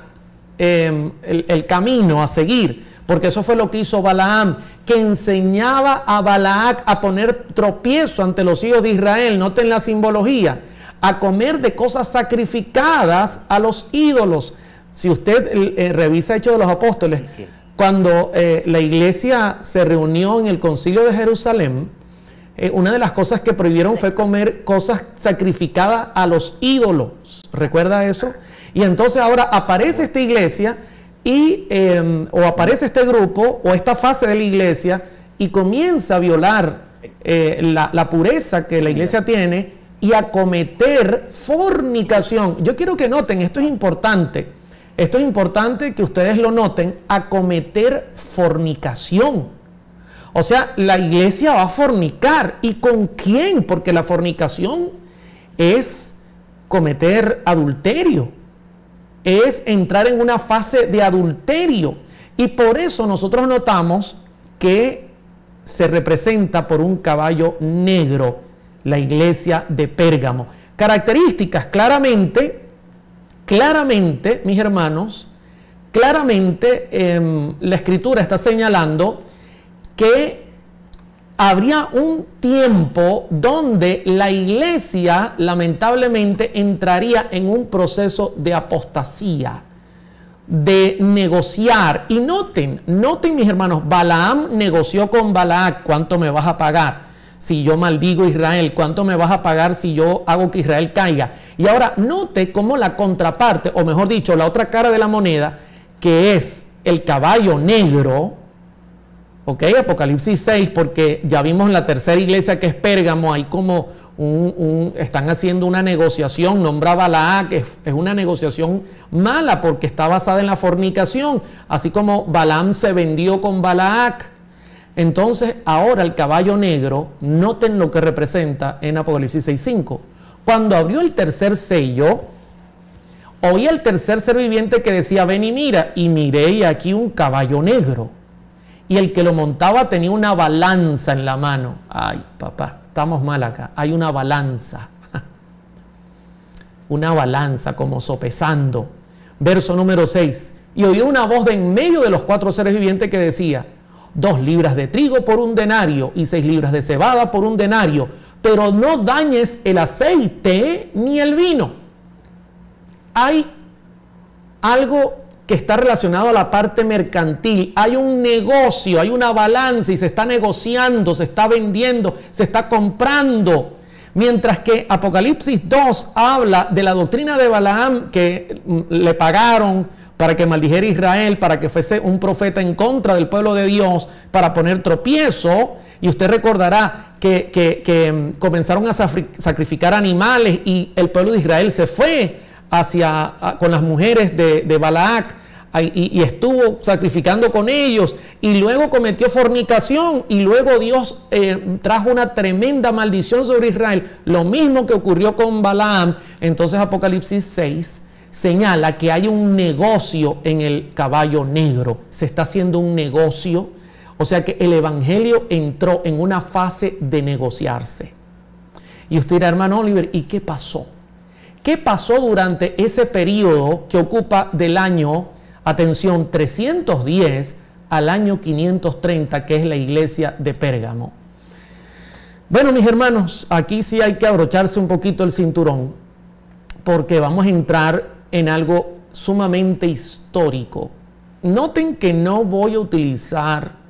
el camino a seguir, porque eso fue lo que hizo Balaam, que enseñaba a Balac a poner tropiezo ante los hijos de Israel. Noten la simbología, a comer de cosas sacrificadas a los ídolos. Si usted revisa Hechos de los Apóstoles, cuando la iglesia se reunió en el concilio de Jerusalén, una de las cosas que prohibieron fue comer cosas sacrificadas a los ídolos. ¿Recuerda eso? Y entonces ahora aparece esta iglesia o aparece este grupo o esta fase de la iglesia y comienza a violar la pureza que la iglesia tiene y a cometer fornicación. Yo quiero que noten, esto es importante que ustedes lo noten, a cometer fornicación. O sea, la iglesia va a fornicar. ¿Y con quién? Porque la fornicación es cometer adulterio, es entrar en una fase de adulterio. Y por eso nosotros notamos que se representa por un caballo negro la iglesia de Pérgamo. Características, claramente, mis hermanos, claramente la escritura está señalando que habría un tiempo donde la iglesia lamentablemente entraría en un proceso de apostasía, de negociar. Y noten mis hermanos, Balaam negoció con Balac: ¿cuánto me vas a pagar si yo maldigo a Israel? ¿Cuánto me vas a pagar si yo hago que Israel caiga? Y ahora note cómo la contraparte, o mejor dicho, la otra cara de la moneda, que es el caballo negro, ok, Apocalipsis 6, porque ya vimos la tercera iglesia que es Pérgamo, hay como están haciendo una negociación, nombra a Balac, que es una negociación mala porque está basada en la fornicación, así como Balaam se vendió con Balac. Entonces ahora el caballo negro, noten lo que representa en Apocalipsis 6:5. Cuando abrió el tercer sello, oí el tercer ser viviente que decía: ven y mira. Y miré, y aquí un caballo negro, y el que lo montaba tenía una balanza en la mano. Ay, papá, estamos mal acá. Hay una balanza. Una balanza como sopesando. Verso número 6. Y oí una voz de en medio de los cuatro seres vivientes que decía: 2 libras de trigo por un denario y 6 libras de cebada por un denario, pero no dañes el aceite ni el vino. Hay algo que está relacionado a la parte mercantil. Hay un negocio, hay una balanza y se está negociando, se está vendiendo, se está comprando. Mientras que Apocalipsis 2 habla de la doctrina de Balaam, que le pagaron para que maldijera a Israel, para que fuese un profeta en contra del pueblo de Dios, para poner tropiezo. Y usted recordará que comenzaron a sacrificar animales y el pueblo de Israel se fue con las mujeres de Balac y estuvo sacrificando con ellos, y luego cometió fornicación, y luego Dios trajo una tremenda maldición sobre Israel, lo mismo que ocurrió con Balaam. Entonces Apocalipsis 6 señala que hay un negocio en el caballo negro, se está haciendo un negocio, o sea que el evangelio entró en una fase de negociarse. Y usted dirá: hermano Oliver, ¿y qué pasó? ¿Qué pasó durante ese periodo que ocupa del año, atención, 310 al año 530, que es la iglesia de Pérgamo? Bueno, mis hermanos, aquí sí hay que abrocharse un poquito el cinturón, porque vamos a entrar en algo sumamente histórico. Noten que no voy a utilizar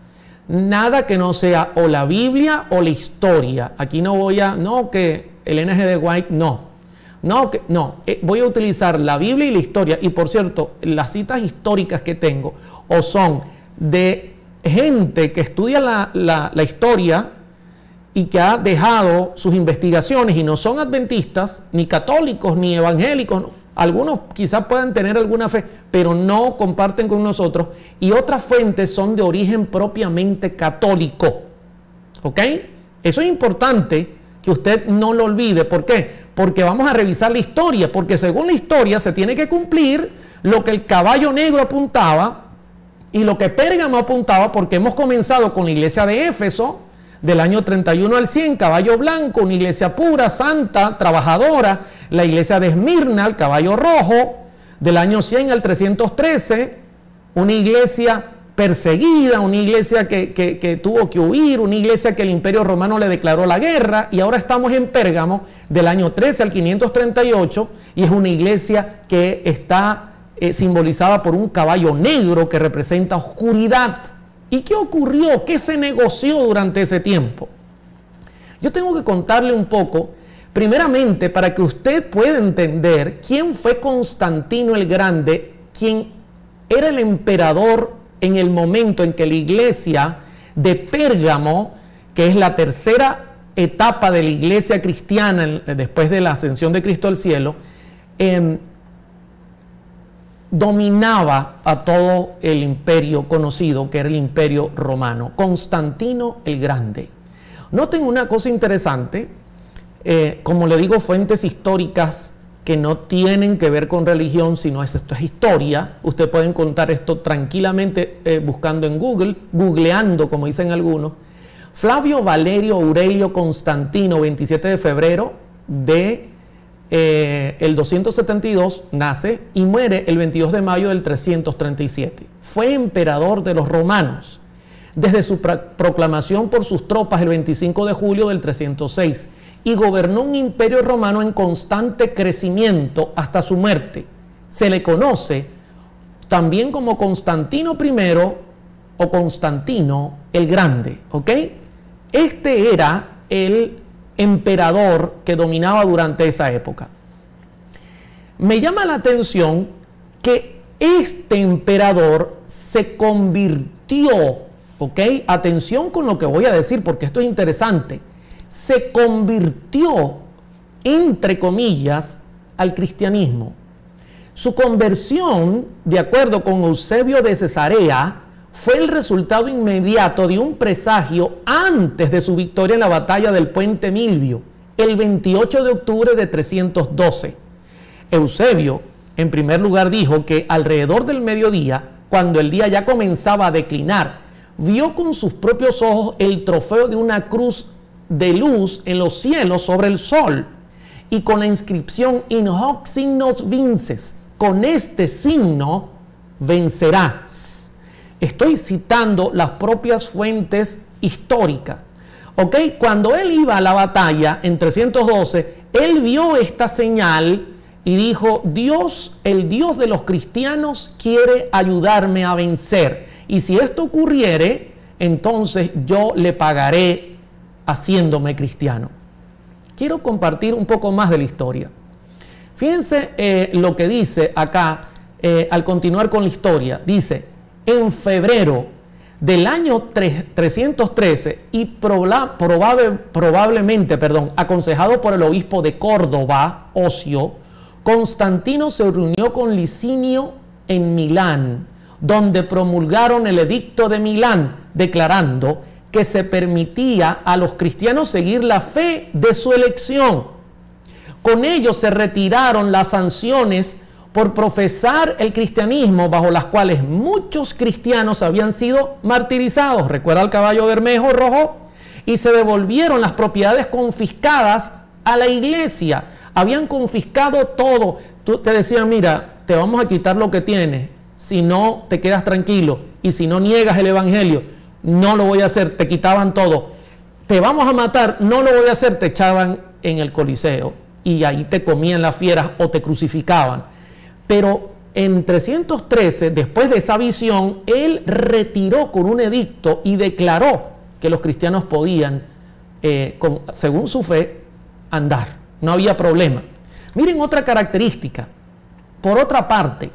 nada que no sea o la Biblia o la historia. Aquí no voy a, no, que Elena G. de White, voy a utilizar la Biblia y la historia. Y por cierto, las citas históricas que tengo o son de gente que estudia la historia y que ha dejado sus investigaciones y no son adventistas, ni católicos, ni evangélicos. Algunos quizás puedan tener alguna fe, pero no comparten con nosotros. Y otras fuentes son de origen propiamente católico. ¿Ok? Eso es importante que usted no lo olvide. ¿Por qué? Porque vamos a revisar la historia. Porque según la historia se tiene que cumplir lo que el caballo negro apuntaba y lo que Pérgamo apuntaba, porque hemos comenzado con la iglesia de Éfeso, del año 31 al 100, caballo blanco, una iglesia pura, santa, trabajadora. La iglesia de Esmirna, el caballo rojo, del año 100 al 313, una iglesia perseguida, una iglesia que tuvo que huir, una iglesia que el Imperio Romano le declaró la guerra, y ahora estamos en Pérgamo, del año 13 al 538, y es una iglesia que está simbolizada por un caballo negro que representa oscuridad. ¿Y qué ocurrió? ¿Qué se negoció durante ese tiempo? Yo tengo que contarle un poco, primeramente, para que usted pueda entender quién fue Constantino el Grande, quien era el emperador en el momento en que la iglesia de Pérgamo, que es la tercera etapa de la iglesia cristiana después de la ascensión de Cristo al cielo, dominaba a todo el imperio conocido, que era el imperio romano. Constantino el Grande. Noten una cosa interesante, como le digo, fuentes históricas que no tienen que ver con religión, sino esto es historia. Usted puede encontrar esto tranquilamente buscando en Google, googleando, como dicen algunos. Flavio Valerio Aurelio Constantino, 27 de febrero de el 272 nace y muere el 22 de mayo del 337. Fue emperador de los romanos desde su proclamación por sus tropas el 25 de julio del 306 y gobernó un imperio romano en constante crecimiento hasta su muerte. Se le conoce también como Constantino I o Constantino el Grande, ¿ok? Este era el emperador que dominaba durante esa época. Me llama la atención que este emperador se convirtió, ¿ok? Atención con lo que voy a decir porque esto es interesante. Se convirtió, entre comillas, al cristianismo. Su conversión, de acuerdo con Eusebio de Cesarea, fue el resultado inmediato de un presagio antes de su victoria en la batalla del Puente Milvio, el 28 de octubre de 312. Eusebio, en primer lugar, dijo que alrededor del mediodía, cuando el día ya comenzaba a declinar, vio con sus propios ojos el trofeo de una cruz de luz en los cielos sobre el sol, y con la inscripción In hoc signos vinces, con este signo vencerás. Estoy citando las propias fuentes históricas. ¿Ok? Cuando él iba a la batalla en 312, él vio esta señal y dijo: Dios, el Dios de los cristianos, quiere ayudarme a vencer. Y si esto ocurriere, entonces yo le pagaré haciéndome cristiano. Quiero compartir un poco más de la historia. Fíjense lo que dice acá al continuar con la historia. Dice: en febrero del año 313 y probablemente, aconsejado por el obispo de Córdoba, Ocio, Constantino se reunió con Licinio en Milán, donde promulgaron el edicto de Milán, declarando que se permitía a los cristianos seguir la fe de su elección. Con ello se retiraron las sanciones por profesar el cristianismo, bajo las cuales muchos cristianos habían sido martirizados. Recuerda el caballo bermejo rojo. Y se devolvieron las propiedades confiscadas a la iglesia. Habían confiscado todo. Te decían: mira, te vamos a quitar lo que tienes, si no te quedas tranquilo, y si no niegas el evangelio, no lo voy a hacer. Te quitaban todo. Te vamos a matar, no lo voy a hacer. Te echaban en el Coliseo y ahí te comían las fieras o te crucificaban. Pero en 313, después de esa visión, él retiró con un edicto y declaró que los cristianos podían, según su fe, andar. No había problema. Miren otra característica. Por otra parte,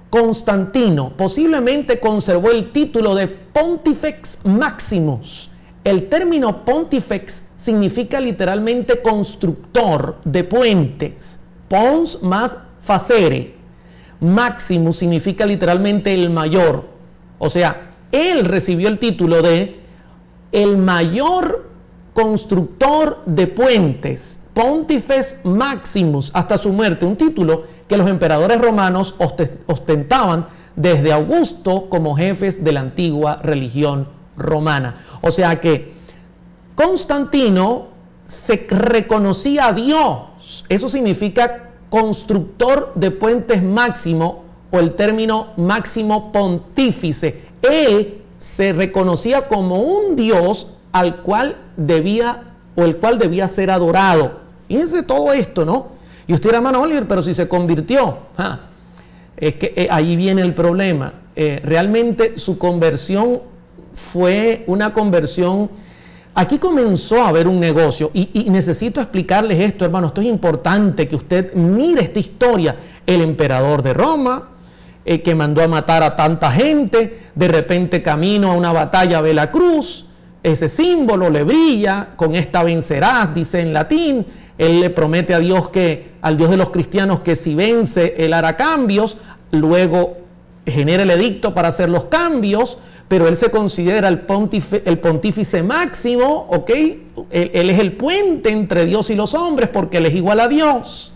Constantino posiblemente conservó el título de Pontifex Maximus, el término pontifex significa literalmente constructor de puentes. Pons más facere. Maximus significa literalmente el mayor. O sea, él recibió el título de el mayor constructor de puentes, Pontifex Maximus, hasta su muerte, un título que los emperadores romanos ostentaban desde Augusto como jefes de la antigua religión romana. O sea que Constantino se reconocía a Dios. Eso significa constructor de puentes máximo, o el término máximo pontífice. Él se reconocía como un Dios al cual debía ser adorado. Fíjense todo esto, ¿no? Y usted dirá, hermano Oliver, pero si se convirtió. Es que ahí viene el problema. Realmente su conversión fue una conversión. Aquí comenzó a haber un negocio y necesito explicarles esto, hermano. Esto es importante que usted mire esta historia. El emperador de Roma, que mandó a matar a tanta gente, de repente camino a una batalla ve la cruz. Ese símbolo le brilla, con esta vencerás, dice en latín. Él le promete a Dios al Dios de los cristianos, que si vence, él hará cambios. Luego genera el edicto para hacer los cambios, pero él se considera el pontífice máximo, ¿ok? Él es el puente entre Dios y los hombres, porque él es igual a Dios.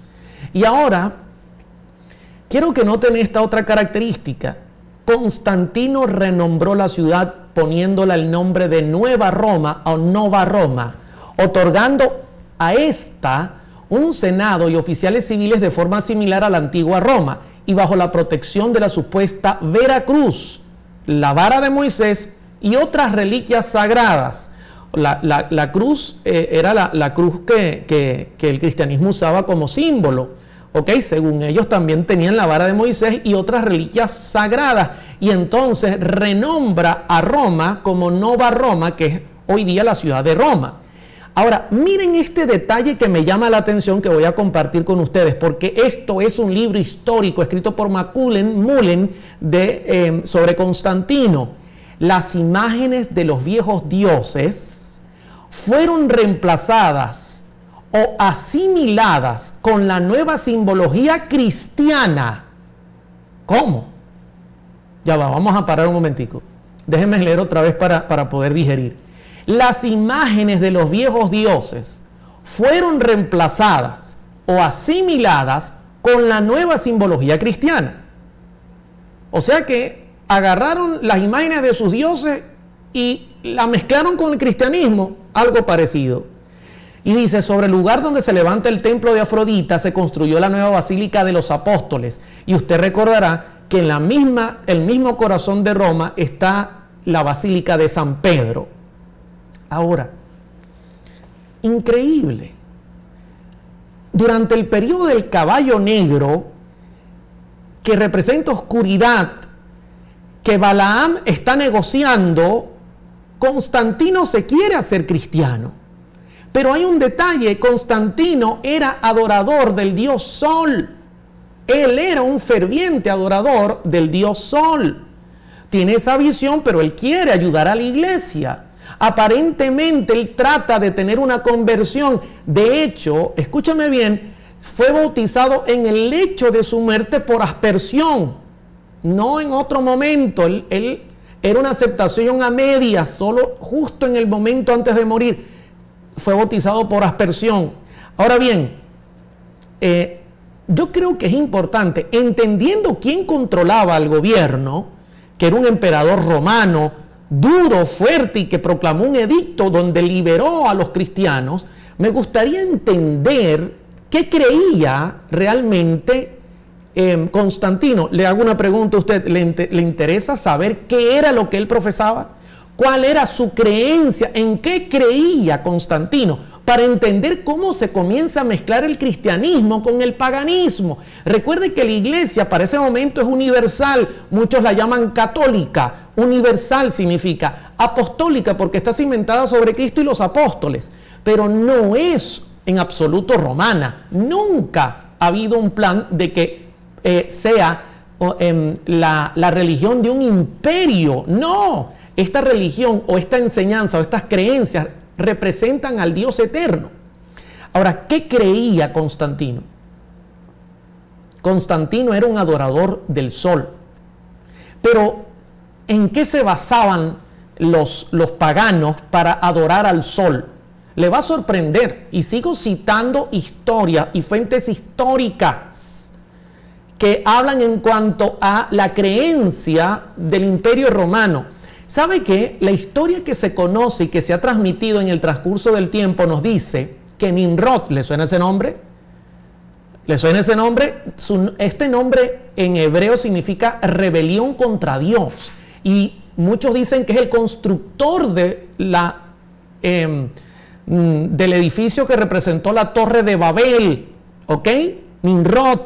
Y ahora, quiero que noten esta otra característica. Constantino renombró la ciudad poniéndola el nombre de Nueva Roma o Nova Roma, otorgando a esta un senado y oficiales civiles de forma similar a la antigua Roma y bajo la protección de la supuesta Vera Cruz, la vara de Moisés y otras reliquias sagradas. La cruz era la cruz que el cristianismo usaba como símbolo. ¿Ok? Según ellos también tenían la vara de Moisés y otras reliquias sagradas. Y entonces renombra a Roma como Nova Roma, que es hoy día la ciudad de Roma. Ahora, miren este detalle que me llama la atención, que voy a compartir con ustedes, porque esto es un libro histórico escrito por Mullen sobre Constantino. Las imágenes de los viejos dioses fueron reemplazadas o asimiladas con la nueva simbología cristiana. ¿Cómo? Ya va, vamos a parar un momentico. Déjenme leer otra vez para poder digerir. Las imágenes de los viejos dioses fueron reemplazadas o asimiladas con la nueva simbología cristiana. O sea que agarraron las imágenes de sus dioses y la mezclaron con el cristianismo, algo parecido. Y dice, sobre el lugar donde se levanta el templo de Afrodita se construyó la nueva Basílica de los Apóstoles. Y usted recordará que en el mismo corazón de Roma está la Basílica de San Pedro. Ahora, increíble. Durante el periodo del caballo negro, que representa oscuridad, que Balaam está negociando, Constantino se quiere hacer cristiano. Pero hay un detalle, Constantino era adorador del dios Sol. Él era un ferviente adorador del dios Sol. Tiene esa visión, pero él quiere ayudar a la iglesia. Aparentemente él trata de tener una conversión. De hecho, escúchame bien, fue bautizado en el lecho de su muerte por aspersión, no en otro momento. Él era una aceptación a medias, solo justo en el momento antes de morir. Fue bautizado por aspersión. Ahora bien, yo creo que es importante, entendiendo quién controlaba al gobierno, que era un emperador romano, duro, fuerte, y que proclamó un edicto donde liberó a los cristianos, me gustaría entender qué creía realmente Constantino. Le hago una pregunta a usted, ¿le interesa saber qué era lo que él profesaba? ¿Cuál era su creencia? ¿En qué creía Constantino? Para entender cómo se comienza a mezclar el cristianismo con el paganismo. Recuerde que la iglesia para ese momento es universal. Muchos la llaman católica. Universal significa apostólica porque está cimentada sobre Cristo y los apóstoles. Pero no es en absoluto romana. Nunca ha habido un plan de que sea la religión de un imperio. No. esta religión o esta enseñanza o estas creencias representan al Dios eterno. Ahora, ¿qué creía Constantino? Constantino era un adorador del sol. Pero, ¿en qué se basaban los paganos para adorar al sol? Le va a sorprender, y sigo citando historias y fuentes históricas que hablan en cuanto a la creencia del Imperio Romano. ¿Sabe qué? La historia que se conoce y que se ha transmitido en el transcurso del tiempo nos dice que Nimrod, ¿le suena ese nombre? ¿Le suena ese nombre? Este nombre en hebreo significa rebelión contra Dios. Y muchos dicen que es el constructor de del edificio que representó la Torre de Babel. ¿Ok? Nimrod.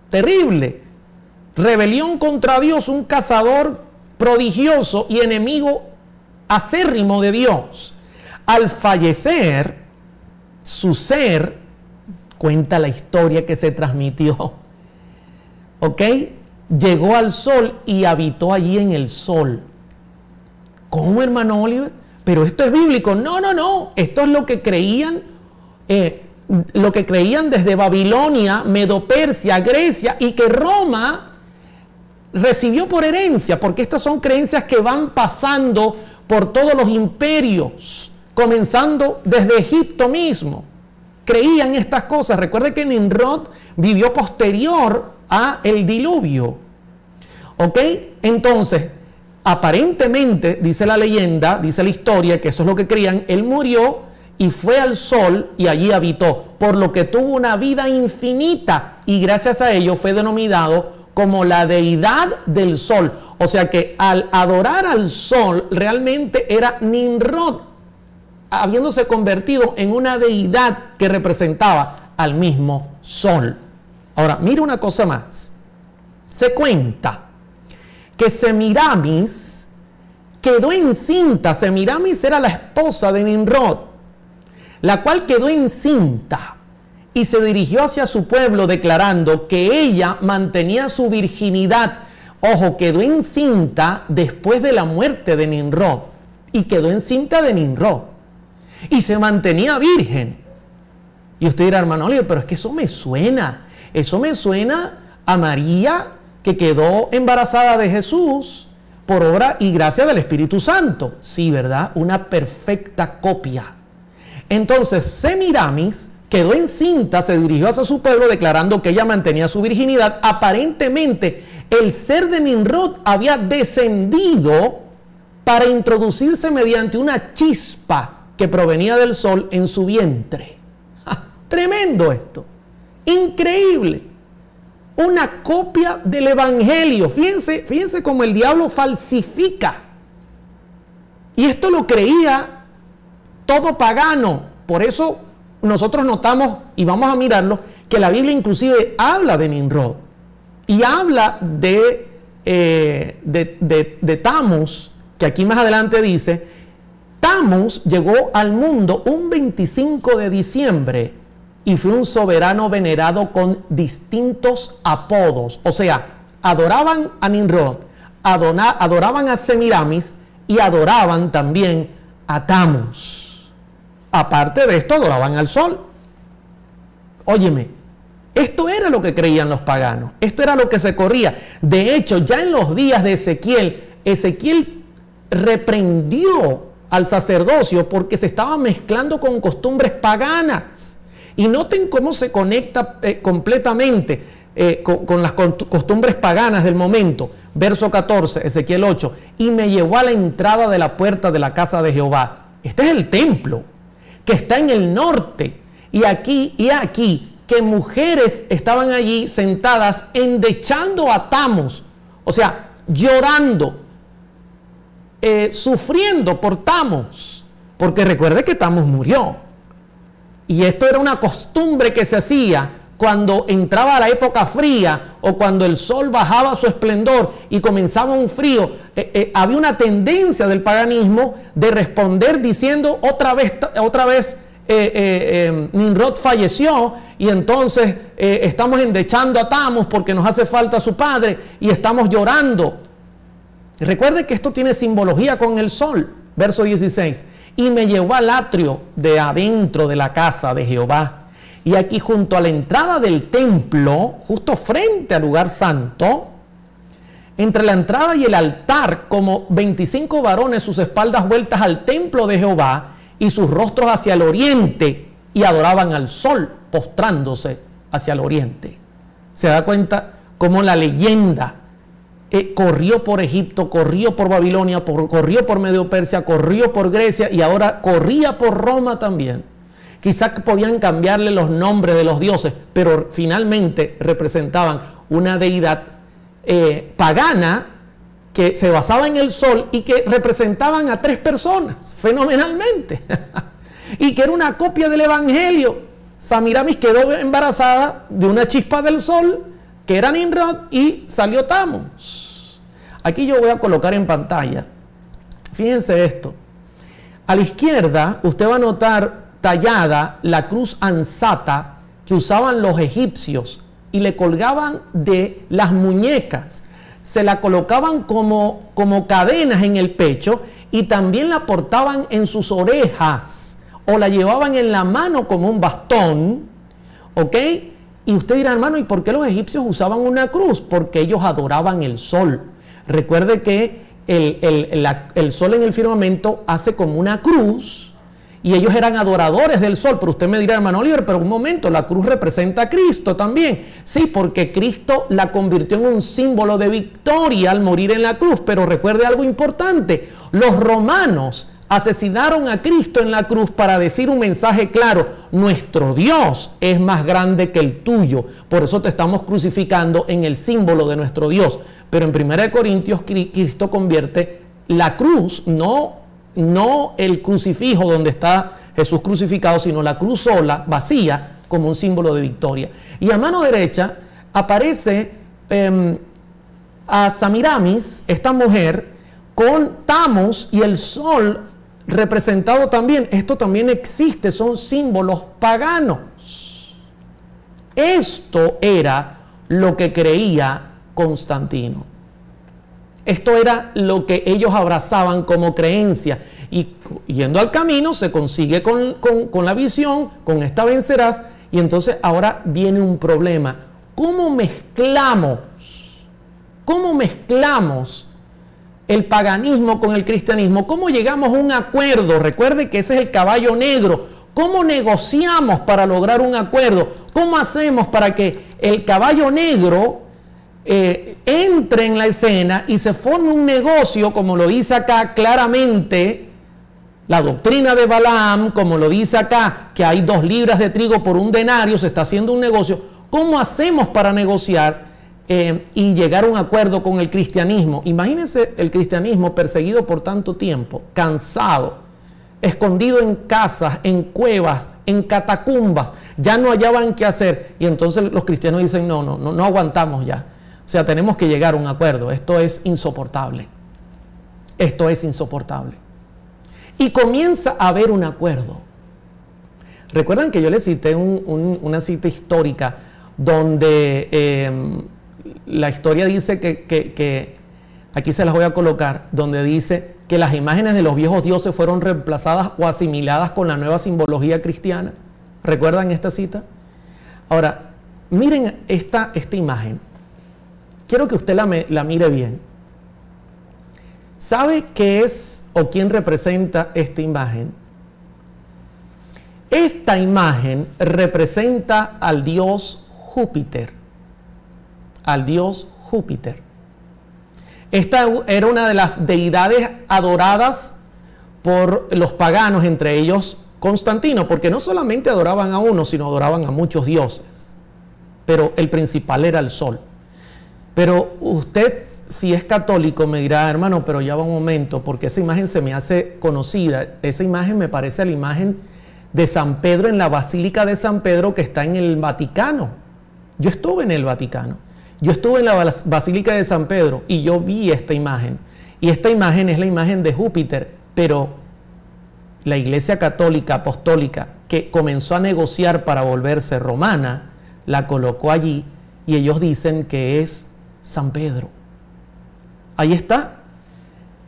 Terrible. Rebelión contra Dios, un cazador prodigioso y enemigo acérrimo de Dios. Al fallecer, su ser, cuenta la historia que se transmitió, ¿ok? Llegó al sol y habitó allí en el sol. ¿Cómo, hermano Oliver? Pero esto es bíblico. No, no, no. Esto es lo que creían desde Babilonia, Medo-Persia, Grecia, y que Roma recibió por herencia, porque estas son creencias que van pasando por todos los imperios, comenzando desde Egipto mismo. Creían estas cosas. Recuerde que Nimrod vivió posterior a el diluvio. ¿Ok? Entonces, aparentemente, dice la leyenda, dice la historia, que eso es lo que creían, él murió y fue al sol y allí habitó, por lo que tuvo una vida infinita y gracias a ello fue denominado como la deidad del sol. O sea que al adorar al sol realmente era Nimrod, habiéndose convertido en una deidad que representaba al mismo sol. Ahora, mira una cosa más. Se cuenta que Semiramis quedó encinta. Semiramis era la esposa de Nimrod, la cual quedó encinta y se dirigió hacia su pueblo declarando que ella mantenía su virginidad. Ojo, quedó encinta después de la muerte de Nimrod y quedó encinta de Nimrod. Y se mantenía virgen. Y usted dirá, hermano Oliver, pero es que eso me suena a María, que quedó embarazada de Jesús por obra y gracia del Espíritu Santo. Sí, ¿verdad? Una perfecta copia. Entonces, Semiramis quedó encinta, se dirigió hacia su pueblo declarando que ella mantenía su virginidad. Aparentemente, el ser de Nimrod había descendido para introducirse mediante una chispa que provenía del sol en su vientre. ¡Ja! Tremendo esto, increíble, una copia del evangelio. Fíjense cómo el diablo falsifica, y esto lo creía todo pagano. Por eso nosotros notamos, y vamos a mirarlo, que la Biblia inclusive habla de Nimrod y habla de Tammuz, que aquí más adelante dice, Tammuz llegó al mundo un 25 de diciembre y fue un soberano venerado con distintos apodos. O sea, adoraban a Nimrod, adoraban a Semiramis y adoraban también a Tammuz. Aparte de esto, adoraban al sol. Óyeme, esto era lo que creían los paganos, esto era lo que se corría. De hecho, ya en los días de Ezequiel reprendió al sacerdocio porque se estaba mezclando con costumbres paganas. Y noten cómo se conecta completamente con las costumbres paganas del momento. Verso 14, Ezequiel 8. Y me llevó a la entrada de la puerta de la casa de Jehová. Este es el templo que está en el norte. Y aquí que mujeres estaban allí sentadas endechando a Tammuz. O sea, llorando, sufriendo por Tammuz, porque recuerde que Tammuz murió. Y esto era una costumbre que se hacía cuando entraba la época fría o cuando el sol bajaba su esplendor y comenzaba un frío. Había una tendencia del paganismo de responder diciendo otra vez Nimrod falleció y entonces estamos endechando a Tammuz porque nos hace falta su padre y estamos llorando. Recuerde que esto tiene simbología con el sol. Verso 16. Y me llevó al atrio de adentro de la casa de Jehová. Y aquí junto a la entrada del templo, justo frente al lugar santo, entre la entrada y el altar, como 25 varones, sus espaldas vueltas al templo de Jehová y sus rostros hacia el oriente, y adoraban al sol, postrándose hacia el oriente. ¿Se da cuenta cómo la leyenda corrió por Egipto, corrió por Babilonia, corrió por Medio Persia, corrió por Grecia y ahora corría por Roma también? Quizás podían cambiarle los nombres de los dioses, pero finalmente representaban una deidad pagana que se basaba en el sol y que representaban a 3 personas, fenomenalmente. Y que era una copia del Evangelio. Samiramis quedó embarazada de una chispa del sol, que era Nimrod, y salió Tammuz. Aquí yo voy a colocar en pantalla, fíjense esto. A la izquierda usted va a notar tallada la cruz ansata que usaban los egipcios y le colgaban de las muñecas, se la colocaban como cadenas en el pecho y también la portaban en sus orejas o la llevaban en la mano como un bastón, ¿ok? Y usted dirá, hermano, ¿y por qué los egipcios usaban una cruz? Porque ellos adoraban el sol. Recuerde que el sol en el firmamento hace como una cruz y ellos eran adoradores del sol. Pero usted me dirá, hermano Oliver, pero un momento, la cruz representa a Cristo también. Sí, porque Cristo la convirtió en un símbolo de victoria al morir en la cruz. Pero recuerde algo importante, los romanos asesinaron a Cristo en la cruz para decir un mensaje claro: nuestro Dios es más grande que el tuyo, por eso te estamos crucificando en el símbolo de nuestro Dios. Pero en 1 Corintios Cristo convierte la cruz, no el crucifijo donde está Jesús crucificado, sino la cruz sola, vacía, como un símbolo de victoria. Y a mano derecha aparece a Samiramis, esta mujer, con Tammuz y el sol representado también. Esto también existe, son símbolos paganos. Esto era lo que creía Constantino. Esto era lo que ellos abrazaban como creencia. Y yendo al camino se consigue con la visión, con esta vencerás. Y entonces ahora viene un problema. ¿Cómo mezclamos el paganismo con el cristianismo? ¿Cómo llegamos a un acuerdo? Recuerde que ese es el caballo negro. ¿Cómo negociamos para lograr un acuerdo? ¿Cómo hacemos para que el caballo negro entre en la escena y se forme un negocio, como lo dice acá claramente la doctrina de Balaam, como lo dice acá, que hay 2 libras de trigo por un denario, se está haciendo un negocio? ¿Cómo hacemos para negociar y llegar a un acuerdo con el cristianismo? Imagínense el cristianismo perseguido por tanto tiempo, cansado, escondido en casas, en cuevas, en catacumbas, ya no hallaban qué hacer, y entonces los cristianos dicen, no aguantamos ya. O sea, tenemos que llegar a un acuerdo. Esto es insoportable. Esto es insoportable. Y comienza a haber un acuerdo. Recuerdan que yo les cité una cita histórica donde la historia dice que aquí se las voy a colocar, donde dice que las imágenes de los viejos dioses fueron reemplazadas o asimiladas con la nueva simbología cristiana. ¿Recuerdan esta cita? Ahora, miren esta imagen. Quiero que usted la mire bien. ¿Sabe qué es o quién representa esta imagen? Esta imagen representa al dios Júpiter. Al dios Júpiter. Esta era una de las deidades adoradas por los paganos, entre ellos Constantino, porque no solamente adoraban a uno, sino adoraban a muchos dioses. Pero el principal era el sol. Pero usted, si es católico, me dirá, hermano, pero ya va un momento, porque esa imagen se me hace conocida. Esa imagen me parece a la imagen de San Pedro en la Basílica de San Pedro, que está en el Vaticano. Yo estuve en el Vaticano. Yo estuve en la Basílica de San Pedro y yo vi esta imagen. Y esta imagen es la imagen de Júpiter, pero la Iglesia Católica Apostólica, que comenzó a negociar para volverse romana, la colocó allí y ellos dicen que es San Pedro. Ahí está.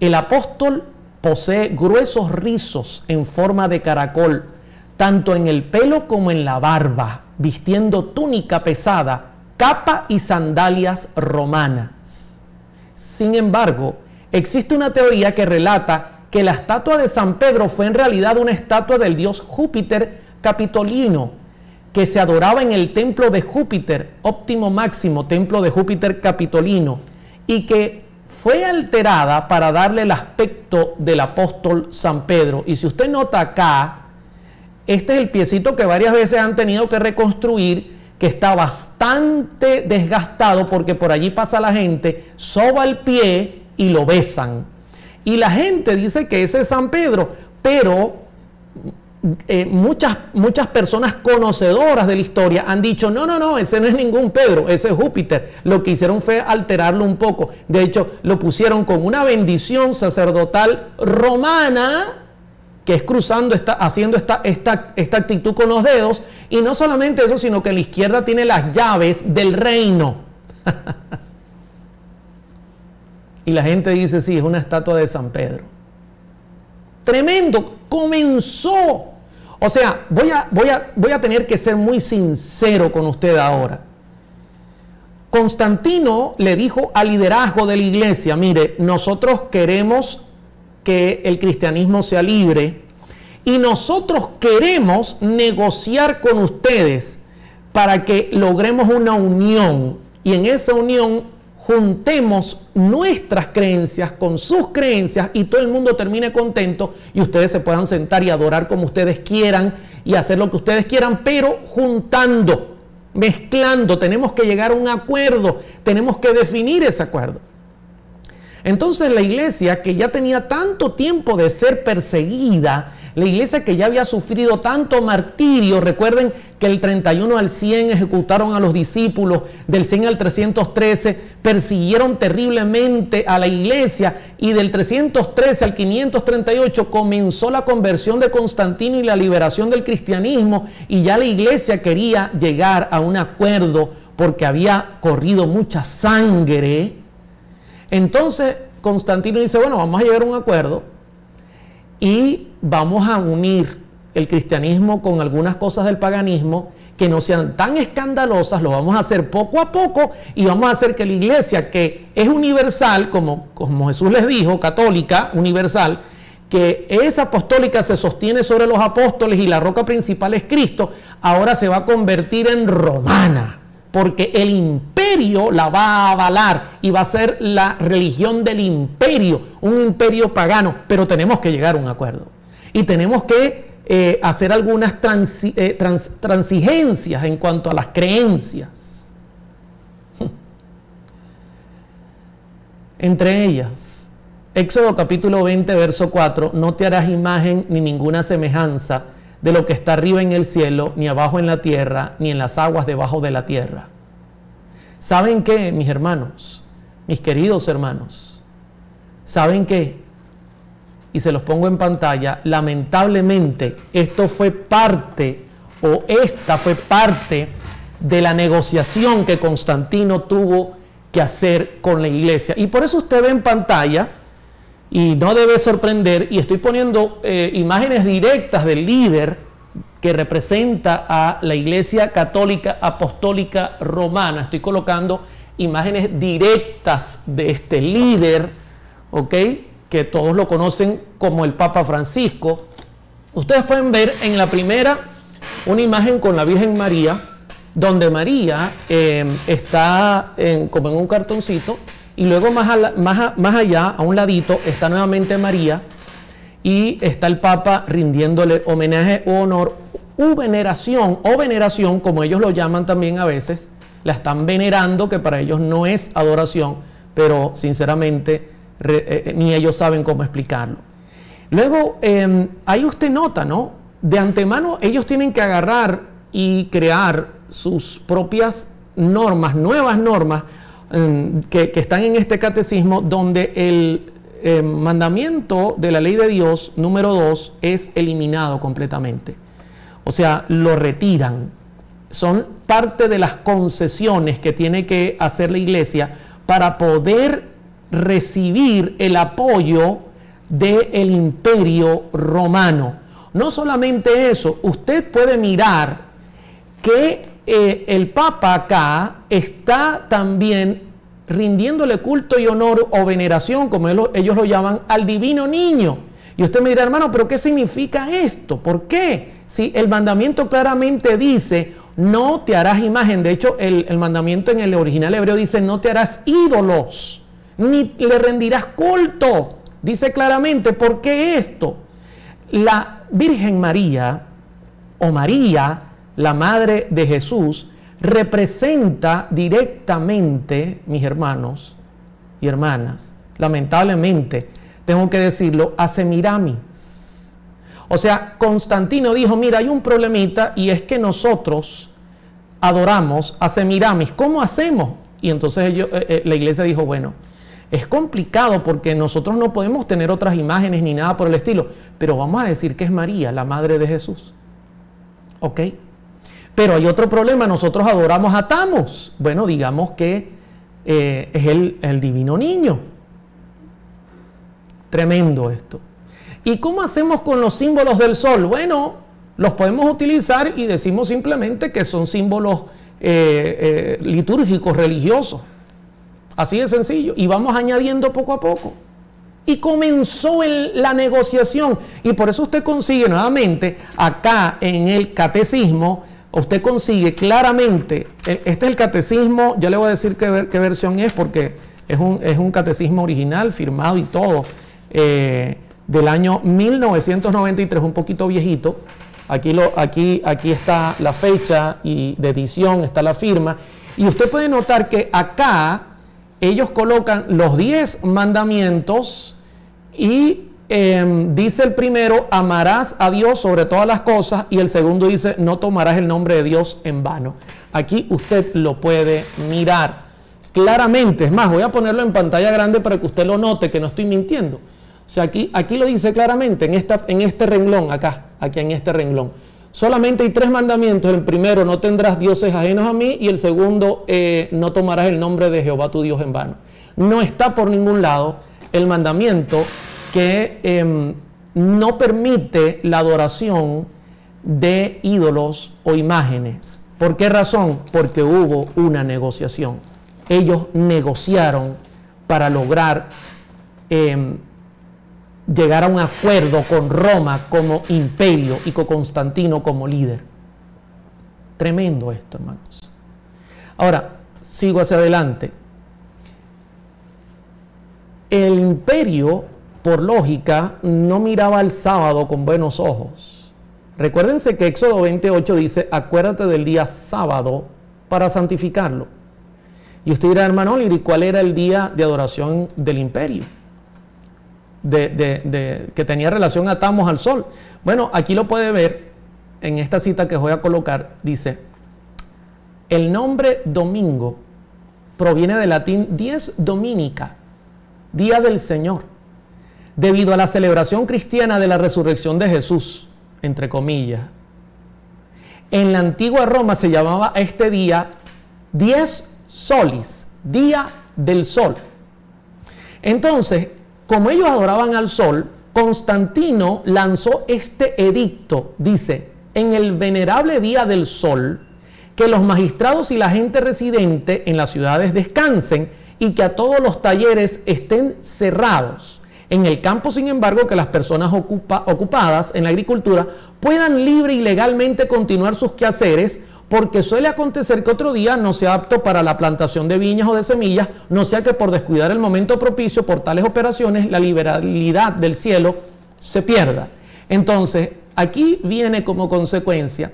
El apóstol posee gruesos rizos en forma de caracol, tanto en el pelo como en la barba, vistiendo túnica pesada, capa y sandalias romanas. Sin embargo, existe una teoría que relata que la estatua de San Pedro fue en realidad una estatua del dios Júpiter capitolino, que se adoraba en el templo de Júpiter, óptimo máximo, templo de Júpiter capitolino, y que fue alterada para darle el aspecto del apóstol San Pedro. Y si usted nota acá, este es el piecito que varias veces han tenido que reconstruir, que está bastante desgastado porque por allí pasa la gente, soba el pie y lo besan. Y la gente dice que ese es San Pedro, pero muchas personas conocedoras de la historia han dicho, no, ese no es ningún Pedro, ese es Júpiter. Lo que hicieron fue alterarlo un poco. De hecho, lo pusieron con una bendición sacerdotal romana, que es cruzando, haciendo esta actitud con los dedos. Y no solamente eso, sino que en la izquierda tiene las llaves del reino. Y la gente dice, sí, es una estatua de San Pedro. Tremendo, comenzó. O sea, voy a tener que ser muy sincero con usted ahora. Constantino le dijo al liderazgo de la iglesia, mire, nosotros queremos que el cristianismo sea libre y nosotros queremos negociar con ustedes para que logremos una unión, y en esa unión juntemos nuestras creencias con sus creencias y todo el mundo termine contento y ustedes se puedan sentar y adorar como ustedes quieran y hacer lo que ustedes quieran, pero juntando, mezclando. Tenemos que llegar a un acuerdo, tenemos que definir ese acuerdo. Entonces la iglesia, que ya tenía tanto tiempo de ser perseguida, la iglesia que ya había sufrido tanto martirio, recuerden que el 31 al 100 ejecutaron a los discípulos, del 100 al 313 persiguieron terriblemente a la iglesia, y del 313 al 538 comenzó la conversión de Constantino y la liberación del cristianismo, y ya la iglesia quería llegar a un acuerdo porque había corrido mucha sangre. Entonces Constantino dice, bueno, vamos a llegar a un acuerdo y vamos a unir el cristianismo con algunas cosas del paganismo que no sean tan escandalosas, lo vamos a hacer poco a poco y vamos a hacer que la iglesia, que es universal, como Jesús les dijo, católica, universal, que esa apostólica se sostiene sobre los apóstoles y la roca principal es Cristo, ahora se va a convertir en romana, porque el imperio la va a avalar y va a ser la religión del imperio, un imperio pagano, pero tenemos que llegar a un acuerdo y tenemos que hacer algunas transigencias en cuanto a las creencias. Entre ellas, Éxodo capítulo 20, verso 4, no te harás imagen ni ninguna semejanza de lo que está arriba en el cielo, ni abajo en la tierra, ni en las aguas debajo de la tierra. ¿Saben qué, mis hermanos, mis queridos hermanos? ¿Saben qué? Y se los pongo en pantalla. Lamentablemente, esta fue parte de la negociación que Constantino tuvo que hacer con la iglesia. Y por eso usted ve en pantalla, y no debe sorprender, y estoy poniendo imágenes directas del líder que representa a la Iglesia Católica Apostólica Romana. Estoy colocando imágenes directas de este líder, ¿ok?, que todos lo conocen como el Papa Francisco. Ustedes pueden ver en la primera una imagen con la Virgen María, donde María está como en un cartoncito, y luego más allá, a un ladito, está nuevamente María, y está el Papa rindiéndole homenaje o honor, veneración, como ellos lo llaman también a veces. La están venerando, que para ellos no es adoración, pero sinceramente ni ellos saben cómo explicarlo. Luego, ahí usted nota, ¿no? De antemano ellos tienen que agarrar y crear sus propias normas, nuevas normas, que están en este catecismo, donde el mandamiento de la ley de Dios número 2 es eliminado completamente. O sea, lo retiran. Son parte de las concesiones que tiene que hacer la iglesia para poder recibir el apoyo del Imperio Romano. No solamente eso, usted puede mirar que el Papa acá está también rindiéndole culto y honor o veneración, como ellos lo llaman, al divino niño. Y usted me dirá, hermano, ¿pero qué significa esto? ¿Por qué? Si el mandamiento claramente dice, no te harás imagen. De hecho, el mandamiento en el original hebreo dice, no te harás ídolos, ni le rendirás culto. Dice claramente, ¿por qué esto? La Virgen María, o María, la madre de Jesús, representa directamente, mis hermanos y hermanas, lamentablemente, tengo que decirlo, a Semiramis. O sea, Constantino dijo, mira, hay un problemita y es que nosotros adoramos a Semiramis. ¿Cómo hacemos? Y entonces la iglesia dijo, bueno, es complicado porque nosotros no podemos tener otras imágenes ni nada por el estilo, pero vamos a decir que es María, la madre de Jesús. ¿Ok? Pero hay otro problema, nosotros adoramos a Tamos. Bueno, digamos que es el divino niño. Tremendo esto. ¿Y cómo hacemos con los símbolos del sol? Bueno, los podemos utilizar y decimos simplemente que son símbolos litúrgicos, religiosos. Así de sencillo. Y vamos añadiendo poco a poco. Y comenzó la negociación. Y por eso usted consigue nuevamente, acá en el catecismo, usted consigue claramente, este es el catecismo, ya le voy a decir qué versión es, porque es un catecismo original, firmado y todo, del año 1993, un poquito viejito. Aquí está la fecha y de edición, está la firma. Y usted puede notar que acá ellos colocan los 10 mandamientos y dice el primero, amarás a Dios sobre todas las cosas, y el segundo dice, no tomarás el nombre de Dios en vano. Aquí usted lo puede mirar claramente. Es más, voy a ponerlo en pantalla grande para que usted lo note, que no estoy mintiendo. O sea, aquí lo dice claramente, en este renglón, aquí en este renglón. Solamente hay 3 mandamientos. El primero, no tendrás dioses ajenos a mí, y el segundo, no tomarás el nombre de Jehová tu Dios en vano. No está por ningún lado el mandamiento que no permite la adoración de ídolos o imágenes. ¿Por qué razón? Porque hubo una negociación. Ellos negociaron para lograr llegar a un acuerdo con Roma como imperio y con Constantino como líder. Tremendo esto, hermanos. Ahora, sigo hacia adelante. El imperio, por lógica, no miraba al sábado con buenos ojos. Recuérdense que Éxodo 28 dice, acuérdate del día sábado para santificarlo. Y usted dirá, hermano Oliver, ¿y cuál era el día de adoración del imperio? Que tenía relación a Tamos, al sol. Bueno, aquí lo puede ver en esta cita que voy a colocar. Dice, el nombre domingo proviene del latín dies dominica, día del Señor, debido a la celebración cristiana de la resurrección de Jesús, entre comillas. En la antigua Roma se llamaba este día dies solis, día del sol. Entonces, como ellos adoraban al sol, Constantino lanzó este edicto. Dice, en el venerable día del sol, que los magistrados y la gente residente en las ciudades descansen y que a todos los talleres estén cerrados. En el campo, sin embargo, que las personas ocupadas en la agricultura puedan libre y legalmente continuar sus quehaceres, porque suele acontecer que otro día no sea apto para la plantación de viñas o de semillas, no sea que por descuidar el momento propicio por tales operaciones, la liberalidad del cielo se pierda. Entonces, aquí viene como consecuencia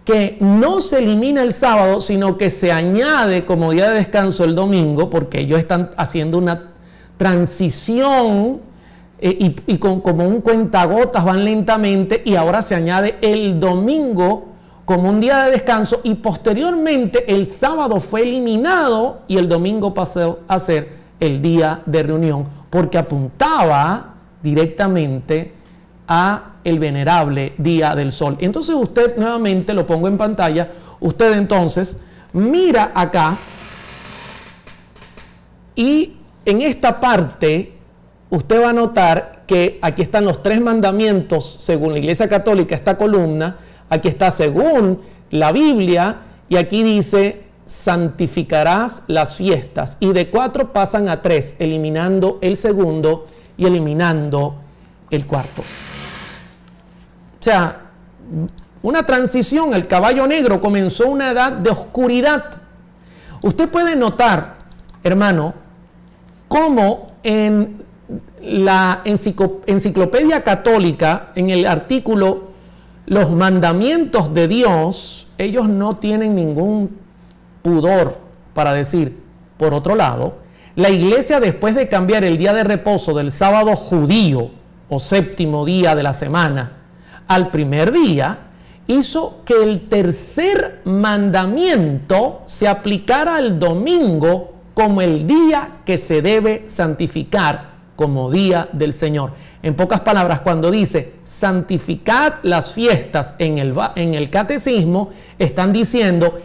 que no se elimina el sábado, sino que se añade como día de descanso el domingo, porque ellos están haciendo una transición y como un cuentagotas van lentamente, y ahora se añade el domingo como un día de descanso, y posteriormente el sábado fue eliminado y el domingo pasó a ser el día de reunión, porque apuntaba directamente a el venerable día del sol. Entonces usted, nuevamente lo pongo en pantalla, usted entonces mira acá y en esta parte usted va a notar que aquí están los 3 mandamientos según la Iglesia Católica, esta columna, aquí está según la Biblia, y aquí dice santificarás las fiestas, y de 4 pasan a 3, eliminando el segundo y eliminando el cuarto. O sea, una transición. El caballo negro comenzó una edad de oscuridad. Usted puede notar, hermano, cómo en la enciclopedia católica, en el artículo los mandamientos de Dios, ellos no tienen ningún pudor para decir. Por otro lado, la iglesia, después de cambiar el día de reposo del sábado judío o séptimo día de la semana al primer día, hizo que el tercer mandamiento se aplicara al domingo como el día que se debe santificar como día del Señor. En pocas palabras, cuando dice santificad las fiestas en el catecismo, están diciendo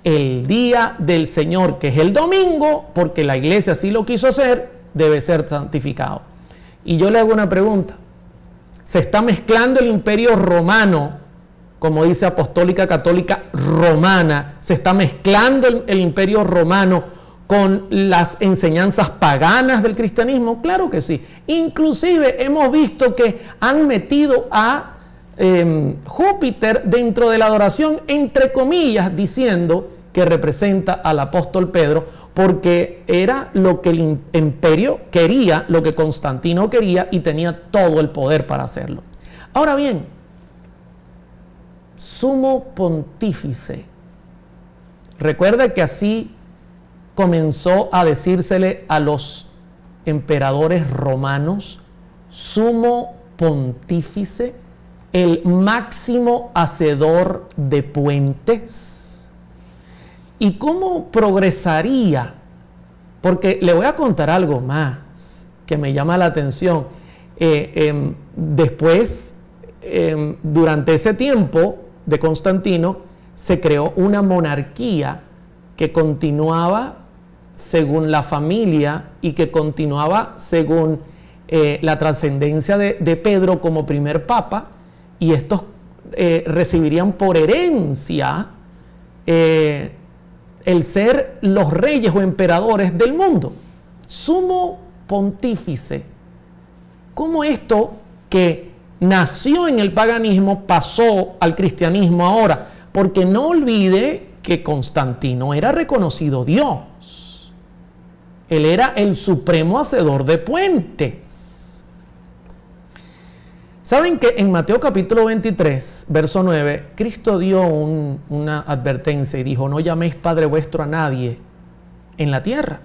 el día del Señor, que es el domingo, porque la iglesia así lo quiso hacer, debe ser santificado. Y yo le hago una pregunta. ¿Se está mezclando el imperio romano, como dice Apostólica Católica Romana? ¿Se está mezclando el imperio romano con las enseñanzas paganas del cristianismo? Claro que sí. Inclusive hemos visto que han metido a Júpiter dentro de la adoración, entre comillas, diciendo que representa al apóstol Pedro, porque era lo que el imperio quería, lo que Constantino quería, y tenía todo el poder para hacerlo. Ahora bien, sumo pontífice. Recuerda que así comenzó a decírsele a los emperadores romanos, sumo pontífice, el máximo hacedor de puentes. ¿Y cómo progresaría? Porque le voy a contar algo más que me llama la atención. Después, durante ese tiempo de Constantino, se creó una monarquía que continuaba según la familia y que continuaba según la trascendencia de Pedro como primer papa, y estos recibirían por herencia el ser los reyes o emperadores del mundo. Sumo pontífice. ¿Cómo esto que nació en el paganismo pasó al cristianismo ahora? Porque no olvide que Constantino era reconocido Dios. Él era el supremo hacedor de puentes. ¿Saben que en Mateo capítulo 23, verso 9, Cristo dio una advertencia y dijo: no llaméis Padre vuestro a nadie en la tierra,